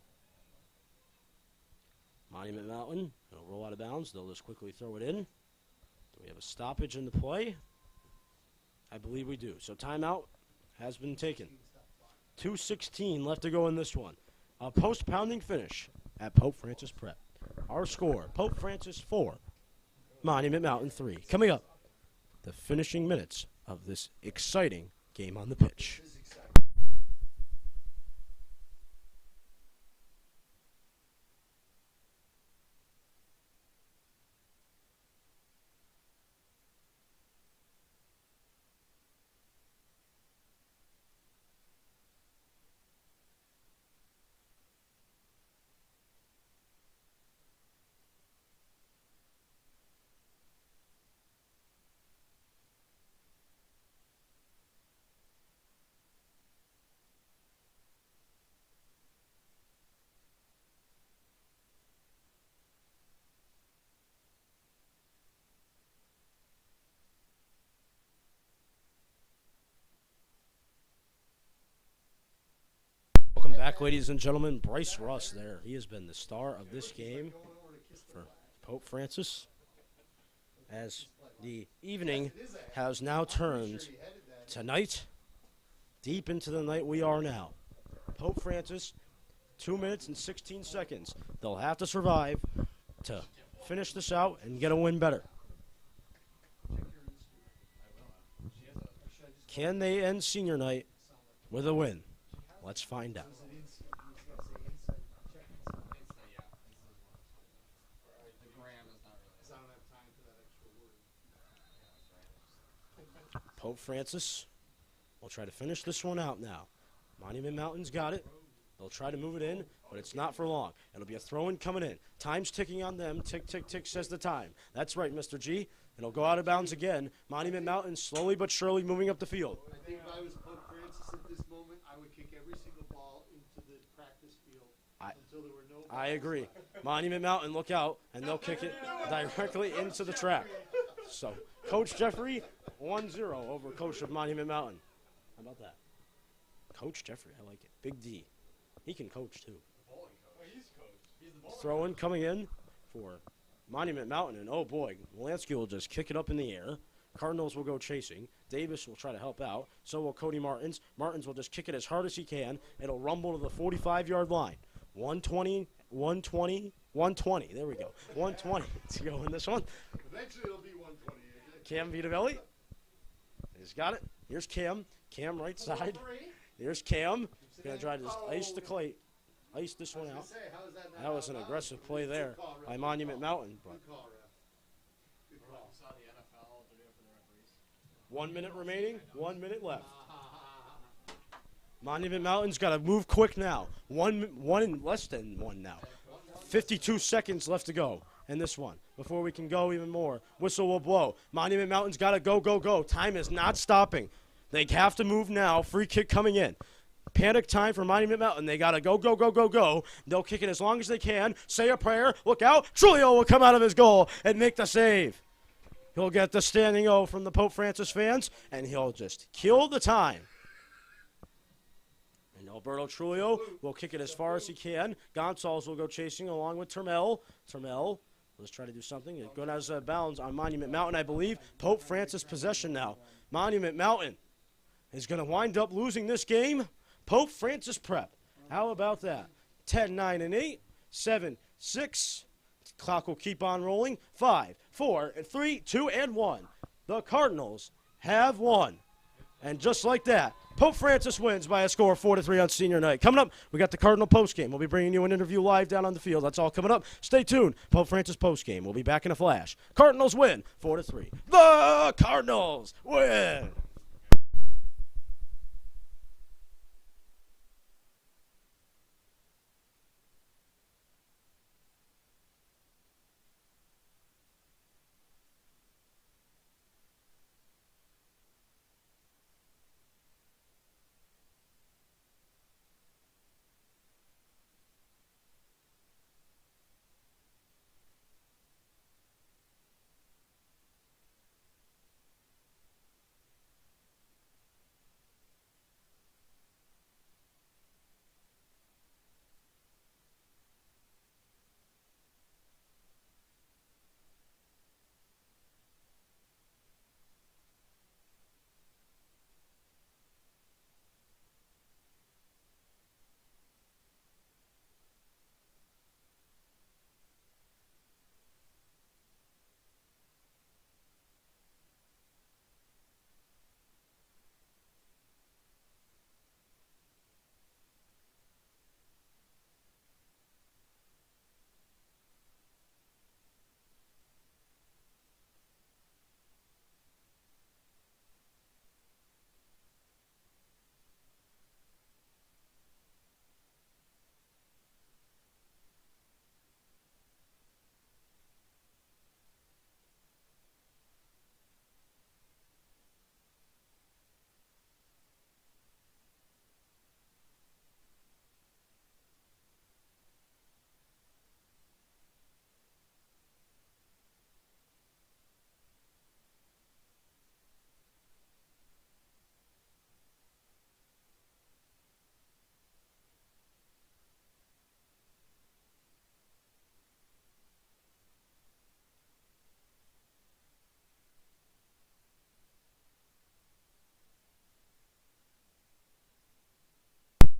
Monument Mountain. It'll roll out of bounds. They'll just quickly throw it in. Do we have a stoppage in the play? I believe we do. So timeout has been taken. 2:16 left to go in this one. A post-pounding finish at Pope Francis Prep. Our score, Pope Francis 4, Monument Mountain 3. Coming up, the finishing minutes of this exciting game on the pitch. Welcome back, ladies and gentlemen. Bryce Russ there. He has been the star of this game for Pope Francis, as the evening has now turned tonight, deep into the night we are now. Pope Francis, 2 minutes and 16 seconds. They'll have to survive to finish this out and get a win better. Can they end senior night with a win? Let's find out. Pope Francis will try to finish this one out now. Monument Mountain's got it. They'll try to move it in, but it's not for long. It'll be a throw-in coming in. Time's ticking on them. Tick, tick, tick says the time. That's right, Mr. G. It'll go out of bounds again. Monument Mountain slowly but surely moving up the field. I think if I was Pope Francis at this moment, I would kick every single ball into the practice field until there were no balls. I agree. Monument Mountain, look out, and they'll kick it directly into the track. So, Coach Jeffrey, 1-0 over Coach of Monument Mountain. How about that? Coach Jeffrey, I like it. Big D. He can coach, too. Throw-in coming in for Monument Mountain, and oh boy, Lansky will just kick it up in the air. Cardinals will go chasing. Davis will try to help out. So will Cody Martins. Martins will just kick it as hard as he can. It'll rumble to the 45-yard line. 1:20 120. There we go. 120 to go in this one. Eventually it'll be 120. Cam Vitavelli. He's got it. Here's Cam. Cam right side. Here's Cam. Going to try to just ice the clay. Ice this one out. That was an aggressive play there by Monument Mountain. But Good call, ref. Good call. 1 minute remaining. 1 minute left. Monument Mountain's got to move quick now. Less than one now. 52 seconds left to go in this one before we can go even more. Whistle will blow. Monument Mountain's got to go, go, go. Time is not stopping. They have to move now. Free kick coming in. Panic time for Monument Mountain. They got to go, go, go, go, go. They'll kick it as long as they can. Say a prayer. Look out. Trulio will come out of his goal and make the save. He'll get the standing O from the Pope Francis fans, and he'll just kill the time. And Alberto Trulio will kick it as far as he can. Gonzalez will go chasing along with Termel. Termel, let's try to do something. It goes out of bounds on Monument Mountain, I believe. Pope Francis possession now. Monument Mountain is going to wind up losing this game. Pope Francis prep. How about that? 10, 9, and 8, 7, 6. Clock will keep on rolling. 5, 4, 3, 2, and 1. The Cardinals have won. And just like that, Pope Francis wins by a score of 4-3 on senior night. Coming up, we got the Cardinal postgame. We'll be bringing you an interview live down on the field. That's all coming up. Stay tuned. Pope Francis postgame. We'll be back in a flash. Cardinals win 4-3. The Cardinals win.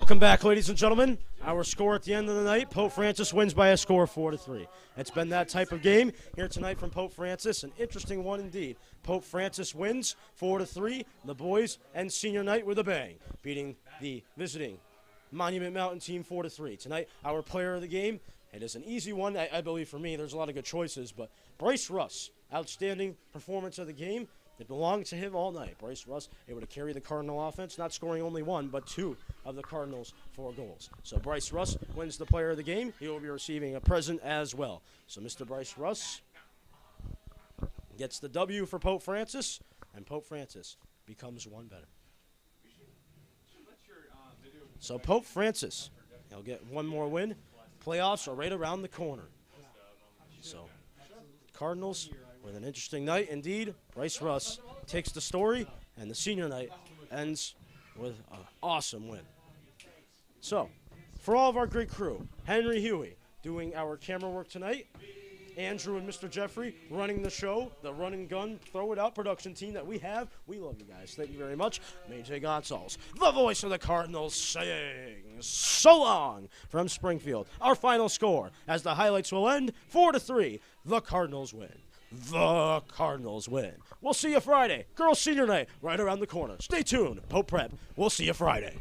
Welcome back, ladies and gentlemen. Our score at the end of the night, Pope Francis wins by a score of 4-3. It's been that type of game here tonight from Pope Francis, an interesting one indeed. Pope Francis wins 4-3. The boys end senior night with a bang, beating the visiting Monument Mountain team 4-3. Tonight, our player of the game, it is an easy one, I believe, for me. There's a lot of good choices, but Bryce Russ, outstanding performance of the game. It belonged to him all night. Bryce Russ able to carry the Cardinal offense, not scoring only one, but two of the Cardinals' 4 goals. So Bryce Russ wins the player of the game. He will be receiving a present as well. So Mr. Bryce Russ gets the W for Pope Francis, and Pope Francis becomes one better. So Pope Francis, he'll get one more win. Playoffs are right around the corner. So Cardinals with an interesting night indeed. Bryce Russ takes the story, and the senior night ends with an awesome win. So, for all of our great crew, Henry Huey doing our camera work tonight, Andrew and Mr. Jeffrey running the show, the run and gun, throw it out production team that we have. We love you guys. Thank you very much. Major Gonzalez, the voice of the Cardinals, saying so long from Springfield. Our final score, as the highlights will end, 4-3. The Cardinals win. The Cardinals win. We'll see you Friday. Girls Senior Night right around the corner. Stay tuned. Pope Prep. We'll see you Friday.